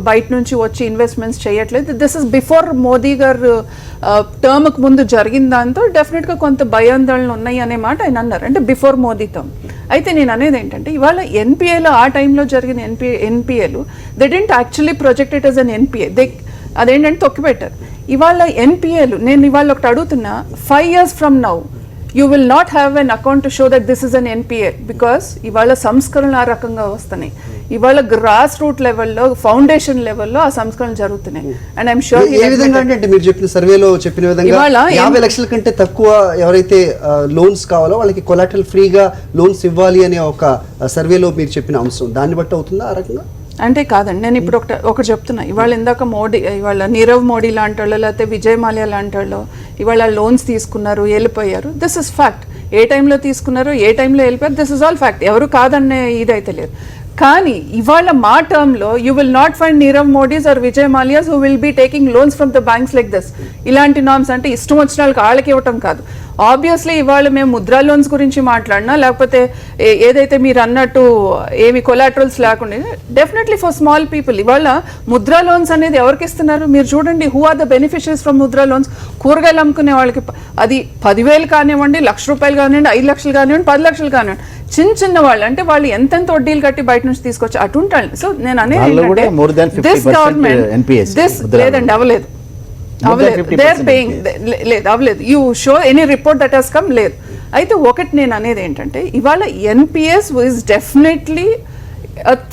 [SPEAKER 5] బయట నుంచి వచ్చి ఇన్వెస్ట్మెంట్స్ చేయట్లేదు, దిస్ ఇస్ బిఫోర్ మోదీ గారు టర్మ్కి ముందు జరిగిన దాంతో డెఫినెట్గా కొంత భయాందోళనలు ఉన్నాయి అనే మాట ఆయన అన్నారు, అంటే బిఫోర్ మోదీ టర్మ్. అయితే నేను అనేది ఏంటంటే ఇవాళ ఎన్పిఏలు ఆ టైంలో జరిగిన ఎన్పిఏలు they didn't actually projected as an NPA, అదేంటంటే తొక్కిపెట్టారు. ఇవాళ ఎన్పిఏలు నేను ఇవాళ ఒకటి అడుగుతున్నా, 5 years from now you will not have an account to show that this is an NPA because ఇవాళ సంస్కరణలు ఆ రకంగా వస్తున్నాయి. ఇవాళ గ్రాస్ రూట్ లెవెల్లో ఫౌండేషన్ లెవెల్లో ఆ సంస్కరణలు జరుగుతున్నాయి. అండ్ ఐఎమ్ షూర్
[SPEAKER 1] ఏ విధంగా అంటే మీరు చెప్పిన సర్వేలో చెప్పిన విధంగా 50 లక్షల కంటే తక్కువ ఎవరైతే లోన్స్ కావాలో వాళ్ళకి కొలాటరల్ ఫ్రీగా లోన్స్ ఇవ్వాలి అనే ఒక సర్వేలో మీరు చెప్పిన అంశం దాన్ని బట్టి అవుతుందా ఆ రకంగా?
[SPEAKER 5] అంటే కాదండి, నేను ఇప్పుడు ఒకటి చెప్తున్నా. ఇవాళ ఇందాక మోడీ, ఇవాళ నీరవ్ మోడీ లాంటి వాళ్ళు లేకపోతే విజయ్ మాల్యా లాంటి వాళ్ళు ఇవాళ లోన్స్ తీసుకున్నారు, వెళ్ళిపోయారు. This is fact. ఏ టైంలో తీసుకున్నారు, ఏ టైంలో వెళ్ళిపోయారు, దిస్ ఇస్ ఆల్ ఫ్యాక్ట్. ఎవరు కాదనే ఇదైతే లేదు. కానీ ఇవాళ మా టర్మ్లో you will not find Nirav Modis or Vijay Mallyas who will be taking loans from the banks like this. ఇలాంటి నామ్స్ అంటే ఇష్టం వచ్చిన వాళ్ళకి వాళ్ళకి ఇవ్వటం కాదు. ఆబ్వియస్లీ ఇవాళ మేము ముద్రా లోన్స్ గురించి మాట్లాడినా లేకపోతే ఏదైతే మీరు అన్నట్టు ఏమి కొలాటరల్స్ లేకుండా డెఫినెట్లీ ఫర్ స్మాల్ పీపుల్ ఇవాళ ముద్రా లోన్స్ అనేది ఎవరికి ఇస్తున్నారు మీరు చూడండి. Who are the beneficiaries from Mudra loans? కూరగాయలు అమ్ముకునే వాళ్ళకి అది 10,000 కానివ్వండి, ₹1,00,000 కానివ్వండి, 5 లక్షలు కానివ్వండి, 10 లక్షలు కానివ్వండి, చిన్న వాళ్ళు అంటే వాళ్ళు ఎంతెంత వడ్డీలు కట్టి బయట నుంచి తీసుకొచ్చి అటుంటారు. సో నేను అనేది దిస్ గవర్నమెంట్ లేదండి అవ్వలేదు, అవ్వలేదు. You show any report that has come లేదు. అయితే ఒకటి నేను అనేది ఏంటంటే ఇవాళ NPS is definitely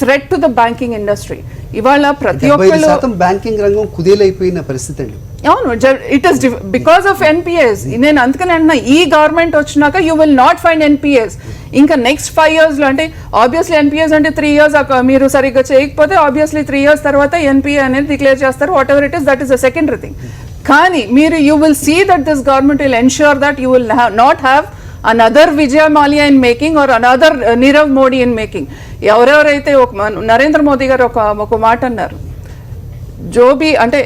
[SPEAKER 5] threat to the banking industry. ఇవాళ ప్రతి ఒక్కరు
[SPEAKER 1] బ్యాంకింగ్ రంగం కుదేలైపోయిన పరిస్థితి అండి.
[SPEAKER 5] అవును, it is because of NPS. నేను అందుకని అంటున్నా ఈ గవర్నమెంట్ వచ్చినాక you will not find NPS. ఇంకా నెక్స్ట్ 5 years అంటే ఆబ్వియస్లీ ఎన్పిఎస్ అంటే 3 years మీరు సరిగ్గా చేయకపోతే ఆబ్వియస్లీ 3 years తర్వాత ఎన్పిఏ అనేది డిక్లేర్ చేస్తారు. Whatever it is that is the secondary thing. కానీ మీరు you will see that this government will ensure that you will not have another Vijay Mallya in making or another Nirav Modi in making. ఎవరెవరైతే నరేంద్ర మోదీ గారు ఒక మాట అన్నారు, జోబీ అంటే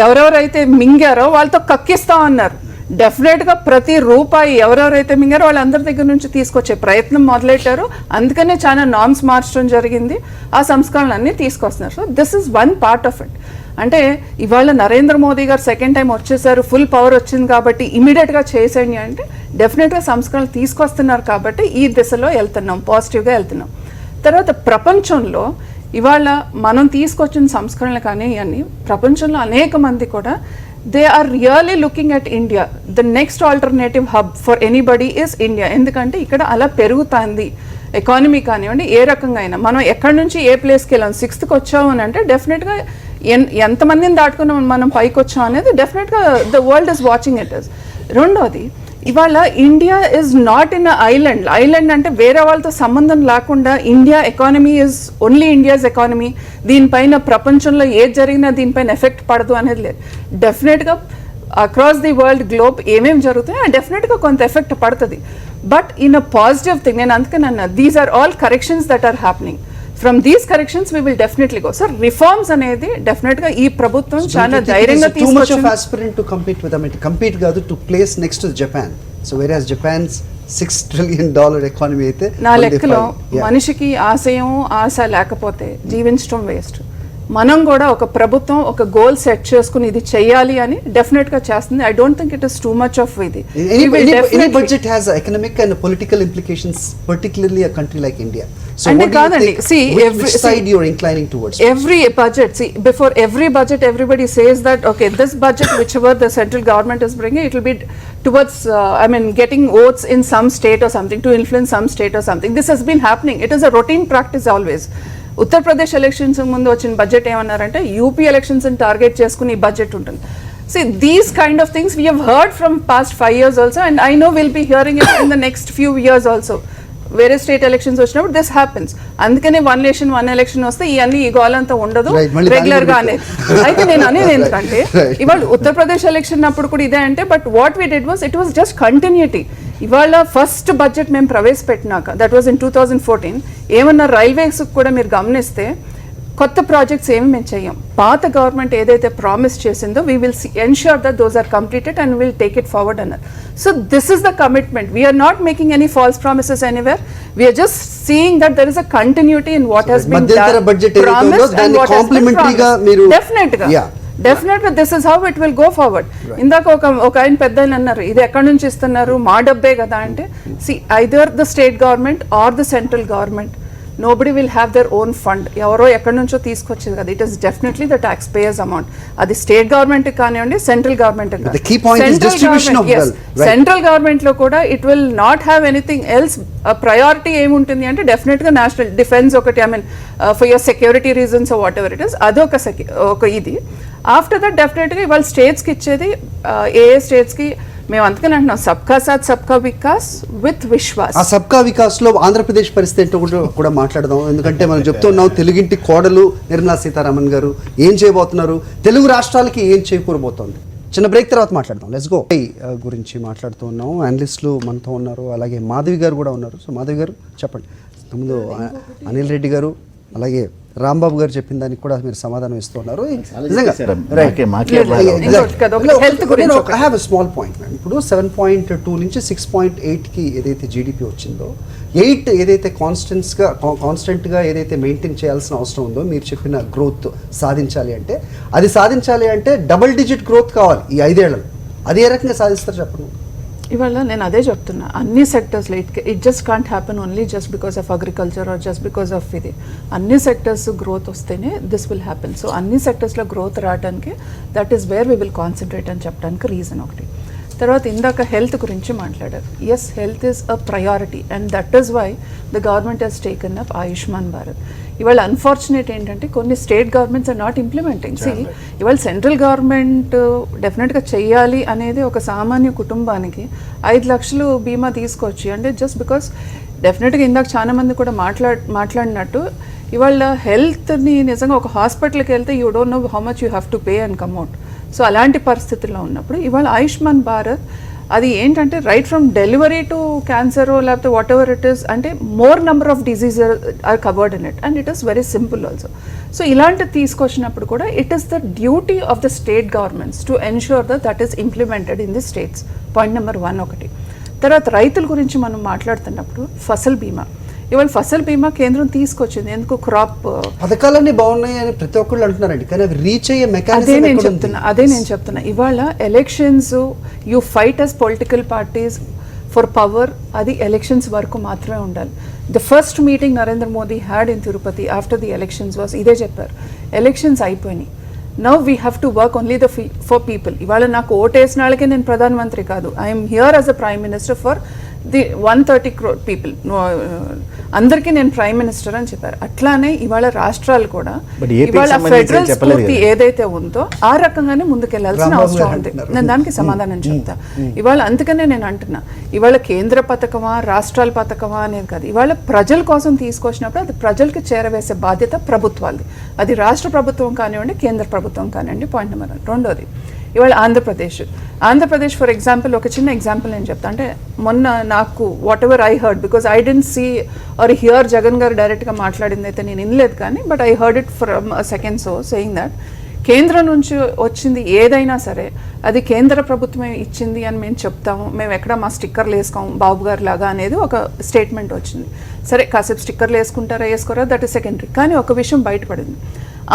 [SPEAKER 5] ఎవరెవరైతే మింగారో వాళ్ళతో కక్కిస్తాం అన్నారు. డెఫినెట్గా ప్రతి రూపాయి ఎవరెవరైతే మింగారో వాళ్ళందరి దగ్గర నుంచి తీసుకొచ్చే ప్రయత్నం మొదలెట్టారు. అందుకనే చాలా నామ్స్ మార్చడం జరిగింది, ఆ సంస్కరణలన్నీ తీసుకొస్తున్నారు. So this is one part of it. అంటే ఇవాళ నరేంద్ర మోదీ గారు సెకండ్ టైం వచ్చేసారు, ఫుల్ పవర్ వచ్చింది కాబట్టి ఇమీడియట్గా చేసేయండి అంటే డెఫినెట్గా సంస్కరణలు తీసుకొస్తున్నారు కాబట్టి ఈ దిశలో వెళ్తున్నాం, పాజిటివ్గా వెళ్తున్నాం. తర్వాత ప్రపంచంలో ఇవాళ మనం తీసుకొచ్చిన సంస్కరణలు కానీ ఇవన్నీ ప్రపంచంలో అనేక మంది కూడా they are really looking at India. The next alternative hub for anybody is India. ఎందుకంటే ఇక్కడ అలా పెరుగుతుంది ఎకానమీ కానివ్వండి, ఏ రకంగా అయినా. మనం ఎక్కడి నుంచి ఏ ప్లేస్కి వెళ్ళాం, 6th వచ్చాము అని అంటే డెఫినెట్గా ఎంతమందిని దాటుకుని మనం పైకి వచ్చాం అనేది డెఫినెట్గా the world is watching it is. రెండోది, ఇవాళ India is not in island. Island అంటే వేరే వాళ్ళతో సంబంధం లేకుండా India economy is only India's economy. దీనిపైన ప్రపంచంలో ఏది జరిగినా దీనిపైన ఎఫెక్ట్ పడదు అనేది లేదు. డెఫినెట్గా అక్రాస్ ది వరల్డ్ గ్లోబ్ ఏమేమి జరుగుతాయో డెఫినెట్గా కొంత ఎఫెక్ట్ పడుతుంది. But in a positive thing, నేను అందుకని అన్నా these are all corrections that are happening. From these corrections we will definitely go. So reforms అనేది డెఫినెట్గా ఈ ప్రభుత్వం చాలా ధైర్యంగా
[SPEAKER 1] కంపీట్ కాదు to place next Japan. So వేరే జపాన్స్ $6 trillion ఎకానమీ అయితే
[SPEAKER 5] నా లెక్కలో మనిషికి ఆశయం ఆశ లేకపోతే జీవించడం వేస్ట్. మనం కూడా ఒక ప్రభుత్వం ఒక గోల్ సెట్ చేసుకుని ఇది చెయ్యాలి అని డెఫినెట్ గా చేస్తుంది. I don't think it is too much of ఇది.
[SPEAKER 1] Any budget has economic and political implications, particularly a country like India. So
[SPEAKER 5] And
[SPEAKER 1] what do you
[SPEAKER 5] కాదండి,
[SPEAKER 1] think,
[SPEAKER 5] see,
[SPEAKER 1] which side you're inclining towards?
[SPEAKER 5] Every budget, see, before every budget everybody says that okay, this budget whichever the central government is bringing, it will be towards getting votes in some state or something, to influence some state or something. This has been happening. It is a routine practice always. Uttar Pradesh elections ముందు వచ్చిన బడ్జెట్ ఏమన్నారంటే యూపీ ఎలక్షన్స్ టార్గెట్ చేసుకుని బడ్జెట్ ఉంటుంది. See, these kind of things we have heard from past 5 years also, and I know we'll be hearing it in the next few years also. వేరే స్టేట్ ఎలక్షన్స్ వచ్చినప్పుడు దిస్ హ్యాపెన్స్. అందుకనే 1 nation 1 election వస్తే ఇవన్నీ ఈ గోల్ అంతా ఉండదు రెగ్యులర్ గానే. అయితే నేను అనేది ఎందుకంటే ఇవాళ ఉత్తరప్రదేశ్ ఎలక్షన్ అప్పుడు కూడా ఇదే అంటే, but what we did was it was just continuity. ఇవాళ ఫస్ట్ బడ్జెట్ మేము ప్రవేశపెట్టినాక దట్ వాజ్ ఇన్ 2014 ఏమన్నా రైల్వేస్ కూడా మీరు గమనిస్తే కొత్త ప్రాజెక్ట్స్ ఏమి మేము చెయ్యం. పాత గవర్నమెంట్ ఏదైతే ప్రామిస్ చేసిందో we will ensure that those are completed and will take it forward అన్నారు. So this is the commitment. We're not making any false promises anywhere. We're just seeing that there is a continuity in what has been promised and what has been promised. డెఫినెట్గా this is how it will go forward. ఇందాక ఒక ఆయన పెద్ద ఆయన అన్నారు, ఇది ఎక్కడి నుంచి ఇస్తున్నారు, మా డబ్బే కదా అంటే, see either the state government or the central government, nobody will have their own fund. ఎవరో ఎక్కడి నుంచో తీసుకొచ్చేది కదా. It is definitely the tax payers amount. అది స్టేట్ గవర్నమెంట్ కానివ్వండి, సెంట్రల్ గవర్నమెంట్ సెంట్రల్ గవర్నమెంట్ లో కూడా it will not have anything else. Priority ఏముంటుంది అంటే డెఫినెట్గా నేషనల్ డిఫెన్స్ ఒకటి, for your security reasons whatever it is, అదొక ఒక ఇది. ఆఫ్టర్ దట్ డెఫినెట్గా ఇవాళ స్టేట్స్కి ఇచ్చేది ఏ స్టేట్స్కి మేము అందుకని అంటున్నాం సబ్కా సాత్ సబ్కా వికాస్ విత్ విశ్వాస్.
[SPEAKER 1] ఆ సబ్కా వికాస్ లో ఆంధ్రప్రదేశ్ పరిస్థితి ఏంటో కూడా మాట్లాడదాం. ఎందుకంటే మనం చెప్తున్నాం తెలుగింటి కోడలు నిర్మలా సీతారామన్ గారు ఏం చేయబోతున్నారు, తెలుగు రాష్ట్రాలకి ఏం చేకూరబోతోంది. చిన్న బ్రేక్ తర్వాత మాట్లాడదాం. Let's go. గురించి మాట్లాడుతూ ఉన్నాం, అనలిస్టులు మనతో ఉన్నారు, అలాగే మాధవి గారు కూడా ఉన్నారు. సో మాధవి గారు చెప్పండి. ముందు అనిల్ రెడ్డి గారు అలాగే రాంబాబు గారు చెప్పిన దానికి కూడా మీరు సమాధానం ఇస్తూ ఉన్నారు. స్మాల్ పాయింట్ మ్యామ్, ఇప్పుడు 7.2 నుంచి 6.8కి ఏదైతే జీడిపి వచ్చిందో, 8 ఏదైతే కాన్స్టెంట్గా ఏదైతే మెయింటైన్ చేయాల్సిన అవసరం ఉందో, మీరు చెప్పిన గ్రోత్ సాధించాలి అంటే డబుల్ డిజిట్ గ్రోత్ కావాలి ఈ 5 ఏళ్లలో. అది ఏ రకంగా సాధిస్తారు చెప్పండి.
[SPEAKER 5] ఇవాళ నేను అదే చెప్తున్నా, అన్ని సెక్టర్స్లో it just can't happen only just because of agriculture or just because of ఇది. అన్ని సెక్టర్స్ గ్రోత్ వస్తేనే దిస్ విల్ హ్యాపెన్. సో అన్ని సెక్టర్స్లో గ్రోత్ రావడానికి that is where we will concentrate అని చెప్పడానికి రీజన్ ఒకటి. తర్వాత ఇందాక హెల్త్ గురించి మాట్లాడారు. Yes, health is a priority and that is why the government has taken up Ayushman Bharat. ఇవాళ అన్ఫార్చునేట్ ఏంటంటే కొన్ని state governments are not implementing. ఇవాళ సెంట్రల్ గవర్నమెంట్ డెఫినెట్గా చెయ్యాలి అనేది ఒక సామాన్య కుటుంబానికి 5 లక్షలు బీమా తీసుకొచ్చి అంటే జస్ట్ బికాస్ డెఫినెట్గా ఇందాక చాలా మంది కూడా మాట్లాడినట్టు ఇవాళ హెల్త్ని నిజంగా ఒక హాస్పిటల్కి వెళ్తే you don't know how much you have to pay and come out. So అలాంటి పరిస్థితుల్లో ఉన్నప్పుడు ఇవాళ ఆయుష్మాన్ భారత్ అది ఏంటంటే right from delivery to cancer లేకపోతే వాట్ ఎవర్ ఇట్ ఈస్, అంటే more number of diseases are covered in it and it is very simple also. So ఇలాంటివి తీసుకొచ్చినప్పుడు కూడా it is the duty of the state governments to ensure that is implemented in the states. Point number 1 ఒకటి. తర్వాత రైతుల గురించి మనం మాట్లాడుతున్నప్పుడు ఫసల్ బీమా ఇవాళ ఫసల్ బీమా కేంద్రం తీసుకొచ్చింది, ఎందుకు క్రాప్
[SPEAKER 1] పథకాలన్నీ బాగున్నాయి అని ప్రతి ఒక్కళ్ళు అంటున్నారండి, కానీ అవి రీచ్ అయ్యే
[SPEAKER 5] అదే నేను చెప్తున్నా ఇవాళ elections you fight as political parties for power, అది ఎలక్షన్స్ వరకు మాత్రమే ఉండాలి. The first meeting Narendra Modi had in Tirupati after the elections was ఇదే చెప్పారు, ఎలక్షన్స్ అయిపోయినాయి, now we have to work only for people. ఇవాళ నాకు ఓటేసిన వాళ్ళకే నేను ప్రధానమంత్రి కాదు, I'm here as a prime minister for the 130 crore people, అందరికీ నేను ప్రైమ్ మినిస్టర్ అని చెప్పారు. అట్లానే ఇవాళ రాష్ట్రాలు కూడా ఇవాళ ఫెడరల్ స్ఫూర్తి ఏదైతే ఉందో ఆ రకంగానే ముందుకెళ్లాల్సిన అవసరం ఉంది. నేను దానికి సమాధానం చెప్తా. ఇవాళ అందుకనే నేను అంటున్నా, ఇవాళ కేంద్ర పథకమా రాష్ట్రాల పథకమా అనేది కాదు, ఇవాళ ప్రజల కోసం తీసుకొచ్చినప్పుడు అది ప్రజలకి చేరవేసే బాధ్యత ప్రభుత్వాలది. అది రాష్ట్ర ప్రభుత్వం కానివ్వండి, కేంద్ర ప్రభుత్వం కానివ్వండి. Point number 1. రెండోది, ఇవాళ ఆంధ్రప్రదేశ్ ఫర్ ఎగ్జాంపుల్, ఒక చిన్న ఎగ్జాంపుల్ నేను చెప్తా. అంటే మొన్న నాకు what ever I heard, because I didn't see or hear Jagan గారు డైరెక్ట్గా మాట్లాడింది అయితే నేను వినలేదు, కానీ but I heard it from second so saying that కేంద్రం నుంచి వచ్చింది ఏదైనా సరే అది కేంద్ర ప్రభుత్వమే ఇచ్చింది అని మేము చెప్తాము, మేము ఎక్కడ మా స్టిక్కర్లు వేసుకోము బాబు గారు లాగా అనేది ఒక స్టేట్మెంట్ వచ్చింది. సరే కాసేపు స్టిక్కర్లు వేసుకుంటారా వేసుకోరా దట్ ఇస్ సెకండరీ, కానీ ఒక విషయం బయటపడింది.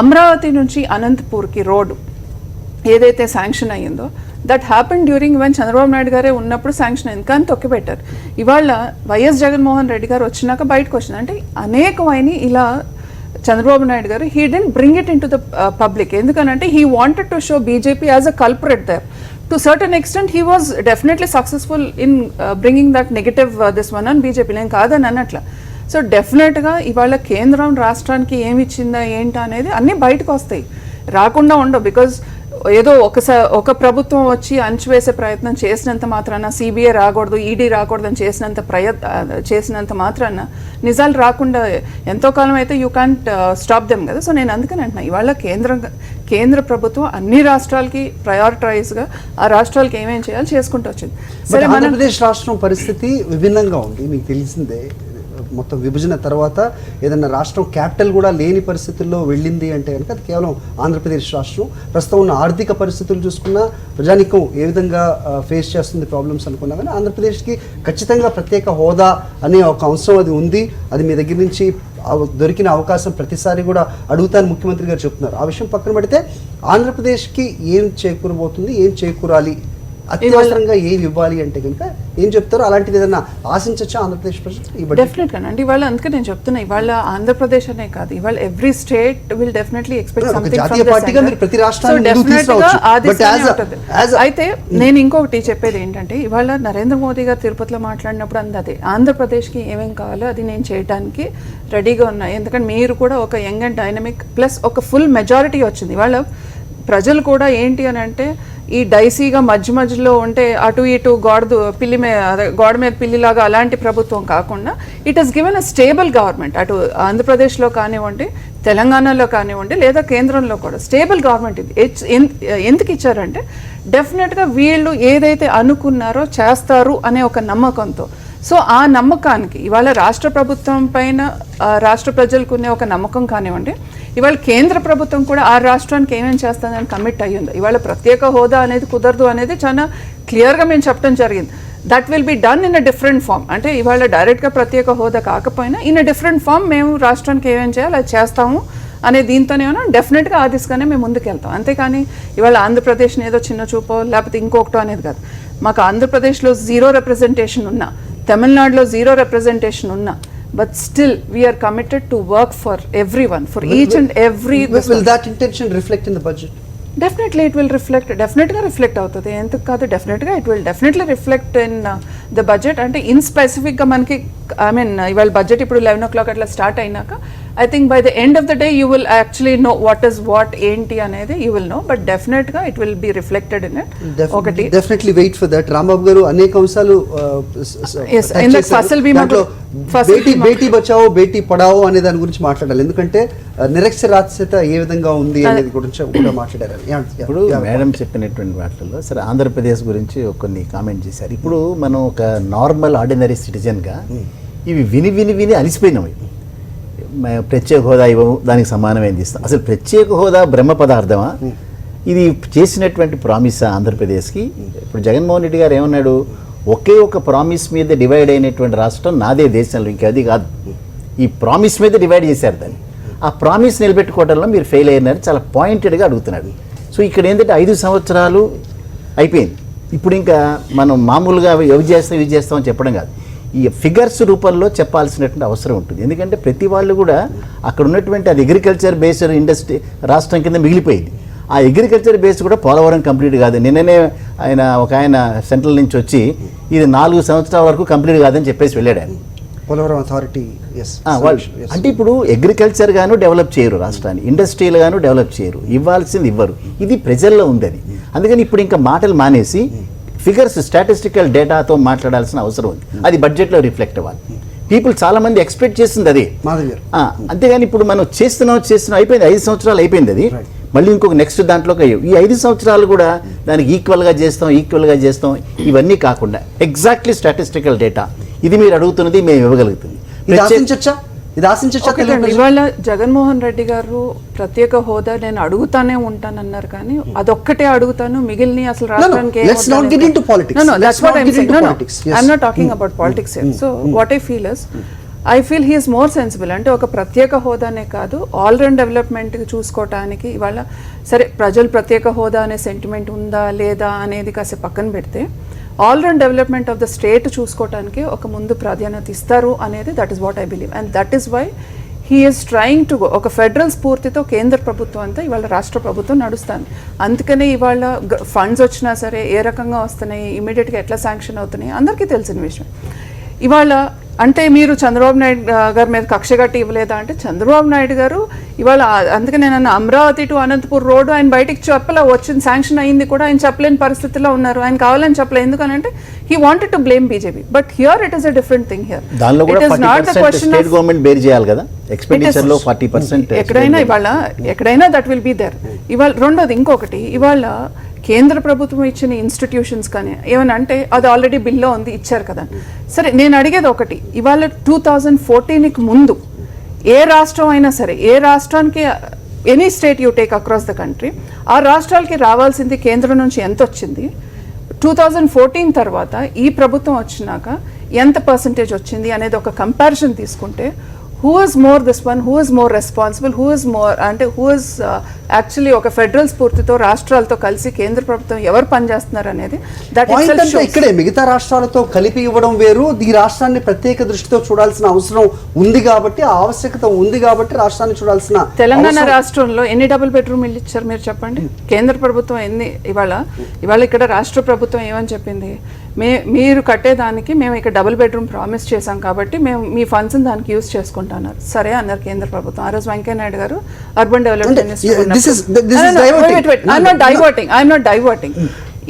[SPEAKER 5] అమరావతి నుంచి అనంతపూర్కి రోడ్డు ఏదైతే శాంక్షన్ అయ్యిందో that happen during when Chandrababu Naidu గారే ఉన్నప్పుడు శాంక్షన్ అయింది, కానీ తొక్కిపెట్టారు. ఇవాళ వైఎస్ జగన్మోహన్ రెడ్డి గారు వచ్చినాక బయటకు వచ్చింది. అంటే అనేకమైన ఇలా Chandrababu Naidu garu he didn't bring it into the public, ఎందుకనంటే he wanted to show BJP as a culprit there. To certain extent he was definitely successful in bringing that negative this one on BJP, నేను కాదని అన్నట్ల. సో డెఫినెట్గా ఇవాళ కేంద్రం రాష్ట్రానికి ఏమి ఇచ్చిందా ఏంటా అనేది అన్నీ బయటకు వస్తాయి, రాకుండా ఉండవు. బికాజ్ ఏదో ఒక ప్రభుత్వం వచ్చి అణచివేసే ప్రయత్నం చేసినంత మాత్రాన, సిబిఐ రాకూడదు ఈడీ రాకూడదు అని చేసినంత మాత్రాన నిజాలు రాకుండా ఎంతో కాలం అయితే యూ కాంట్ స్టాప్ దెమ్ కదా. సో నేను అందుకని అంటున్నా, ఇవాళ కేంద్ర ప్రభుత్వం అన్ని రాష్ట్రాలకి ప్రయారిటైజ్గా ఆ రాష్ట్రాలకి ఏమేం చేయాలి చేసుకుంటూ వచ్చింది.
[SPEAKER 1] సరే, ఆంధ్రప్రదేశ్ రాష్ట్రం పరిస్థితి విభిన్నంగా ఉంది, మీకు తెలిసిందే. మొత్తం విభజన తర్వాత ఏదన్నా రాష్ట్రం క్యాపిటల్ కూడా లేని పరిస్థితుల్లో వెళ్ళింది అంటే కనుక అది కేవలం ఆంధ్రప్రదేశ్ రాష్ట్రం. ప్రస్తుతం ఉన్న ఆర్థిక పరిస్థితులు చూసుకున్నా, ప్రజానికం ఏ విధంగా ఫేస్ చేస్తుంది ప్రాబ్లమ్స్ అనుకున్నా కానీ ఆంధ్రప్రదేశ్కి ఖచ్చితంగా ప్రత్యేక హోదా అనే ఒక అంశం అది ఉంది. అది మీ దగ్గర నుంచి దొరికిన అవకాశం ప్రతిసారి కూడా అడుగుతాను ముఖ్యమంత్రి గారు చెప్తున్నారు. ఆ విషయం పక్కన పెడితే ఆంధ్రప్రదేశ్కి ఏం చేకూరబోతుంది, ఏం చేకూరాలి, అత్యవసరంగా ఏమి ఇవ్వాలి అంటే కనుక ఏం చెప్తారో అలాంటిది ఏదన్నా ఆశించచ్చా ఆంధ్రప్రదేశ్ ప్రజలు?
[SPEAKER 5] డెఫినెట్గా అండి. ఇవాళ అందుకే నేను చెప్తున్నా, ఇవాళ ఆంధ్రప్రదేశ్ అనే కాదు, ఇవాళ every state will definitely expect something from the centre. అయితే నేను ఇంకొకటి చెప్పేది ఏంటంటే, ఇవాళ నరేంద్ర మోదీ గారు తిరుపతిలో మాట్లాడినప్పుడు అదే ఆంధ్రప్రదేశ్కి ఏమేం కావాలో అది నేను చేయడానికి రెడీగా ఉన్నా. ఎందుకంటే మీరు కూడా ఒక యంగ్ అండ్ డైనమిక్ ప్లస్ ఒక ఫుల్ మెజారిటీ వచ్చింది. ఇవాళ ప్రజలు కూడా ఏంటి అని అంటే ఈ డైసీగా మధ్యలో ఉంటే అటు ఇటు గోడ మీద పిల్లిలాగా అలాంటి ప్రభుత్వం కాకుండా it has given a stable government. అటు ఆంధ్రప్రదేశ్లో కానివ్వండి, తెలంగాణలో కానివ్వండి, లేదా కేంద్రంలో కూడా స్టేబుల్ గవర్నమెంట్ ఇది. ఎందుకు ఇచ్చారంటే డెఫినెట్గా వీళ్ళు ఏదైతే అనుకున్నారో చేస్తారు అనే ఒక నమ్మకంతో. సో ఆ నమ్మకానికి ఇవాళ రాష్ట్ర ప్రభుత్వం పైన రాష్ట్ర ప్రజలకు ఉన్న ఒక నమ్మకం కానివ్వండి, ఇవాళ కేంద్ర ప్రభుత్వం కూడా ఆ రాష్ట్రానికి ఏమేమి చేస్తుందని కమిట్ అయ్యింది. ఇవాళ ప్రత్యేక హోదా అనేది కుదరదు అనేది చాలా క్లియర్గా మేము చెప్పడం జరిగింది. That will be done in a different form. అంటే ఇవాళ డైరెక్ట్గా ప్రత్యేక హోదా కాకపోయినా ఇన్ అ డిఫరెంట్ ఫామ్ మేము రాష్ట్రానికి ఏమేమి చేయాలి అది చేస్తాము అనే దీంతోనే డెఫినెట్గా ఆ దిశగానే మేము ముందుకెళ్తాం. అంతేకాని ఇవాళ ఆంధ్రప్రదేశ్ని ఏదో చిన్న చూపో లేకపోతే ఇంకొకటో అనేది కాదు. మాకు ఆంధ్రప్రదేశ్లో 0 రిప్రజెంటేషన్ ఉన్నా, తమిళనాడులో 0 రిప్రజెంటేషన్ ఉన్నా, but still we are committed to work for everyone, for each and every.
[SPEAKER 1] Will that intention reflect in the budget?
[SPEAKER 5] Definitely it will reflect, definitely reflect అవుతుంది. ఎందుకు కాదు, డెఫినెట్గా it will definitely reflect in the budget. అంటే ఇన్ స్పెసిఫిక్గా మనకి ఇవాళ బడ్జెట్ ఇప్పుడు 11 o'clock అట్లా స్టార్ట్ అయినాక I think by the end of the day you will actually know what is what ఏంటి అనేది you will know, but definitely it will be reflected in it.
[SPEAKER 1] Definitely wait for that. Rambabu గారు అనేక అంశాలు
[SPEAKER 5] ఫసల్ బీమా
[SPEAKER 1] బేటీ బచావో బేటీ పడావో అనే దాని గురించి మాట్లాడాలి. ఎందుకంటే నిరక్షరాస్యత ఏ విధంగా ఉంది అనేది గురించి కూడా మాట్లాడారు.
[SPEAKER 3] ఇప్పుడు మేడం చెప్పినటువంటి వాటిల్లో సరే ఆంధ్రప్రదేశ్ గురించి కొన్ని కామెంట్ చేశారు. ఇప్పుడు మనం ఒక నార్మల్ ఆర్డినరీ సిటిజన్గా ఇవి విని అలిసిపోయినాం. ప్రత్యేక హోదా ఇవ్వము, దానికి సమానమైనది ఇస్తాం. అసలు ప్రత్యేక హోదా బ్రహ్మ పదార్థమా? ఇది చేసినటువంటి ప్రామిస్ ఆంధ్రప్రదేశ్కి. ఇప్పుడు జగన్మోహన్ రెడ్డి గారు ఏమన్నాడు, ఒకే ఒక ప్రామిస్ మీద డివైడ్ అయినటువంటి రాష్ట్రం నాదే దేశంలో, ఇంకది కాదు. ఈ ప్రామిస్ మీద డివైడ్ చేశారు దాన్ని. ఆ ప్రామిస్ నిలబెట్టుకోవడంలో మీరు ఫెయిల్ అయినారు చాలా పాయింటెడ్గా అడుగుతున్నాడు. సో ఇక్కడ ఏంటంటే 5 సంవత్సరాలు అయిపోయింది. ఇప్పుడు ఇంకా మనం మామూలుగా ఇవి చేస్తామని చెప్పడం కాదు, ఈ ఫిగర్స్ రూపంలో చెప్పాల్సినటువంటి అవసరం ఉంటుంది. ఎందుకంటే ప్రతి వాళ్ళు కూడా అక్కడ ఉన్నటువంటి అది అగ్రికల్చర్ బేస్డ్ ఇండస్ట్రీ రాష్ట్రం కింద మిగిలిపోయింది. ఆ అగ్రికల్చర్ బేస్ కూడా పోలవరం కంప్లీట్ కాదు. నిన్ననే ఆయన సెంట్రల్ నుంచి వచ్చి ఇది 4 సంవత్సరాల వరకు కంప్లీట్ కాదని చెప్పేసి వెళ్ళాడు ఆయన.
[SPEAKER 1] పోలవరం అథారిటీ
[SPEAKER 3] అంటే ఇప్పుడు అగ్రికల్చర్ గాను డెవలప్ చేయరు రాష్ట్రాన్ని, ఇండస్ట్రియల్ గాను డెవలప్ చేయరు, ఇవ్వాల్సింది ఇవ్వరు. ఇది ప్రజల్లో ఉంది అది. అందుకని ఇప్పుడు ఇంకా మాటలు మానేసి ఫిగర్స్ స్టాటిస్టికల్ డేటాతో మాట్లాడాల్సిన అవసరం ఉంది. అది బడ్జెట్లో రిఫ్లెక్ట్ అవ్వాలి. పీపుల్ చాలా మంది ఎక్స్పెక్ట్ చేస్తుంది అదే. అంతేగాని ఇప్పుడు మనం చేస్తున్నాం అయిపోయింది, 5 సంవత్సరాలు అయిపోయింది అది. మళ్ళీ ఇంకొక నెక్స్ట్ దాంట్లోకి అయ్యాం. ఈ 5 సంవత్సరాలు కూడా దానికి ఈక్వల్గా చేస్తాం ఇవన్నీ కాకుండా ఎగ్జాక్ట్లీ స్టాటిస్టికల్ డేటా ఇది మీరు అడుగుతున్నది మేము ఇవ్వగలుగుతుంది.
[SPEAKER 5] ఇవాళ జగన్మోహన్ రెడ్డి గారు ప్రత్యేక హోదా నేను అడుగుతానే ఉంటానన్నారు, కానీ అదొక్కటే అడుగుతాను, మిగిలిన అసలు రాష్ట్రానికి I'm not talking about politics. So what I feel he is more sensible. అంటే ఒక ప్రత్యేక హోదానే కాదు, ఆల్ రౌండ్ డెవలప్మెంట్ చూసుకోవటానికి ఇవాళ సరే ప్రజలు ప్రత్యేక హోదా అనే సెంటిమెంట్ ఉందా లేదా అనేది కాసేపు పక్కన పెడితే all round development of the state చూసుకోవటానికి ఒక ముందు ప్రాధాన్యత ఇస్తారు అనేది that is what I believe. And that is why he is trying to go. ఒక ఫెడరల్ స్ఫూర్తితో కేంద్ర ప్రభుత్వం అంతా ఇవాళ రాష్ట్ర ప్రభుత్వం నడుస్తుంది. అందుకనే ఇవాళ ఫండ్స్ వచ్చినా సరే ఏ రకంగా వస్తున్నాయి, ఇమీడియట్గా ఎట్లా శాంక్షన్ అవుతున్నాయి అందరికీ తెలిసిన విషయం. ఇవాళ అంటే మీరు చంద్రబాబు నాయుడు గారి మీద కక్ష కట్టి ఇవ్వలేదా అంటే, చంద్రబాబు నాయుడు గారు ఇవాళ అందుకే నేను అమరావతి టు అనంతపూర్ రోడ్డు ఆయన బయటికి చెప్పలే, వచ్చింది శాంక్షన్ అయింది కూడా ఆయన చెప్పలేని పరిస్థితిలో ఉన్నారు. ఆయన కావాలని చెప్పలేదు. ఎందుకనంటే he wanted to blame BJP. But here it is a different thing. Here it is not the question of
[SPEAKER 3] government bear చేయాలి కదా, ఎక్స్‌పెండిచర్ లో 40%
[SPEAKER 5] ఎక్కడైనా దట్ విల్ బి దేర్. ఇవాళ రెండోది ఇంకొకటి, ఇవాళ కేంద్ర ప్రభుత్వం ఇచ్చిన ఇన్స్టిట్యూషన్స్ కానీ ఏమన్నా అంటే అది ఆల్రెడీ బిల్లో ఉంది, ఇచ్చారు కదా. సరే నేను అడిగేది ఒకటి, ఇవాళ 2014కి ముందు ఏ రాష్ట్రం అయినా సరే, ఏ రాష్ట్రానికి any state you take across the country, ఆ రాష్ట్రాలకి రావాల్సింది కేంద్రం నుంచి ఎంత వచ్చింది, 2014 తర్వాత ఈ ప్రభుత్వం వచ్చినాక ఎంత పర్సంటేజ్ వచ్చింది అనేది ఒక కంపారిజన్ తీసుకుంటే who is more this one, who is more responsible, who is more అంటే who is యాక్చువల్లీ ఒక ఫెడరల్ స్ఫూర్తితో రాష్ట్రాలతో కలిసి కేంద్ర ప్రభుత్వం ఎవరు పనిచేస్తున్నారు అనేది
[SPEAKER 1] ఇక్కడే మిగతా రాష్ట్రాలతో కలిపి ఇవ్వడం వేరు, ఈ రాష్ట్రాన్ని ప్రత్యేక దృష్టితో చూడాల్సిన అవసరం ఉంది కాబట్టి, ఆ ఆవశ్యకత ఉంది కాబట్టి రాష్ట్రాన్ని చూడాల్సిన.
[SPEAKER 5] తెలంగాణ రాష్ట్రంలో ఎన్ని డబుల్ బెడ్రూమ్ ఇల్లు ఇచ్చారు మీరు చెప్పండి? కేంద్ర ప్రభుత్వం ఎన్ని? ఇవాళ ఇక్కడ రాష్ట్ర ప్రభుత్వం ఏమని చెప్పింది, మీరు కట్టేదానికి మేము ఇక్కడ డబుల్ బెడ్రూమ్ ప్రామిస్ చేశాం కాబట్టి మేము మీ ఫండ్స్ దానికి యూజ్ చేసుకుంటున్నారు. సరే అన్నారు కేంద్ర ప్రభుత్వం. ఆ రోజు వెంకయ్య నాయుడు గారు urban development minister. I'm not diverting.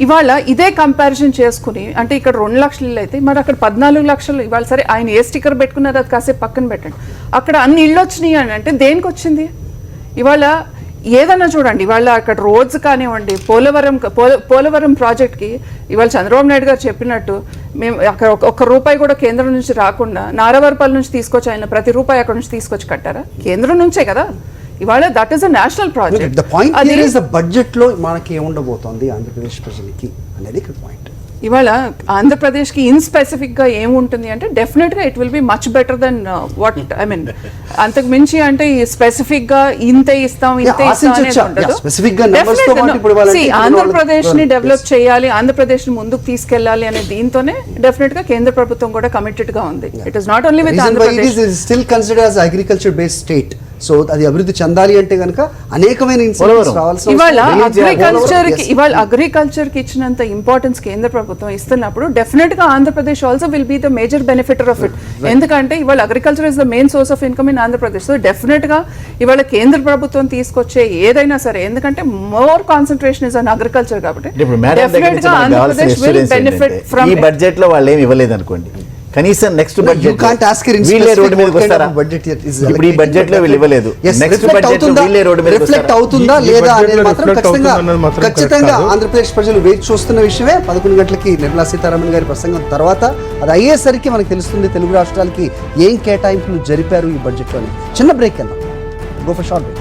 [SPEAKER 5] ఇవాళ ఇదే కంపారిజన్ చేసుకుని అంటే ఇక్కడ 2 లక్షల ఇల్లు అయితే మరి అక్కడ 14 లక్షలు. ఇవాళ సరే ఆయన ఏ స్టిక్కర్ పెట్టుకున్నారు అది కాసేపు పక్కన పెట్టండి. అక్కడ అన్ని ఇళ్ళు వచ్చినాయి అని అంటే దేనికి వచ్చింది? ఇవాళ ఏదన్నా చూడండి, ఇవాళ అక్కడ రోడ్స్ కానివ్వండి, పోలవరం ప్రాజెక్ట్కి ఇవాళ చంద్రబాబు నాయుడు గారు చెప్పినట్టు మేము అక్కడ 1 రూపాయి కూడా కేంద్రం నుంచి రాకుండా నారవరపల్లి నుంచి తీసుకొచ్చి ఆయన ప్రతి రూపాయి అక్కడ నుంచి తీసుకొచ్చి కట్టారా? కేంద్రం నుంచే కదా. ఇవాళ that is a national project.
[SPEAKER 1] The point here is the budget లో మనకి ఏముండబోతోంది ఆంధ్రప్రదేశ్ ప్రజలకి అనేది ఇక్కడ పాయింట్.
[SPEAKER 5] ఇవాళ ఆంధ్రప్రదేశ్కి ఇన్ స్పెసిఫిక్గా ఏముంటుంది అంటే డెఫినెట్గా it will be much better than what I mean. అంతకు మించి అంటే ఈ స్పెసిఫిక్గా ఇంతే ఇస్తాం ఇంతే ఇస్తాం అనేది ఉండదు. ఆంధ్రప్రదేశ్ని డెవలప్ చేయాలి, ఆంధ్రప్రదేశ్ని ముందుకు తీసుకెళ్లాలి అనే దీంతోనే డెఫినెట్గా కేంద్ర ప్రభుత్వం కూడా కమిటెడ్గా ఉంది. It is not only with Andhra Pradesh.
[SPEAKER 1] Still considered as agriculture based state. So అది అభివృద్ధి చెందాలి అంటే కనుక అనేకమైన
[SPEAKER 5] ఇవాళ అగ్రికల్చర్ కి ఇచ్చినంత ఇంపార్టెన్స్ కేంద్ర ప్రభుత్వం ఇస్తున్నప్పుడు డెఫినెట్ గా Andhra Pradesh also will be the major benefiter of it. ఎందుకంటే ఇవాళ agriculture is the main source of income in Andhra Pradesh. So definite గా ఇవాళ కేంద్ర ప్రభుత్వం తీసుకొచ్చే ఏదైనా సరే, ఎందుకంటే more concentration is on agriculture కాబట్టి డెఫినెట్ గా ఆంధ్రప్రదేశ్ విల్ బెనిఫిట్ ఫ్రమ్.
[SPEAKER 3] ఈ బడ్జెట్ లో వాళ్ళు ఏమి ఇవ్వలేదు అనుకోండి, కనీసం నెక్స్ట్ బడ్జెట్ వీళ్ళే రోడ్డు మీదకి వస్తారా? ఇప్పుడు ఈ బడ్జెట్ లో వీళ్ళు ఇవ్వలేదు, నెక్స్ట్ బడ్జెట్ లో వీళ్ళే రోడ్డు మీద
[SPEAKER 1] రిఫ్లెక్ట్ అవుతుందా లేదా అనేది మాత్రం ఖచ్చితంగా ఆంధ్రప్రదేశ్ ప్రజలు వేచి చూస్తున్న విషయమే. 11 గంటలకి నిర్మలా సీతారామన్ గారి ప్రసంగం తర్వాత అది అయ్యేసరికి మనకు తెలుస్తుంది తెలుగు రాష్ట్రాలకి ఏం కేటాయింపులు జరిపారు ఈ బడ్జెట్ లోని. చిన్న బ్రేక్ వెళ్దాం, గో ఫర్ షార్ట్ బ్రేక్.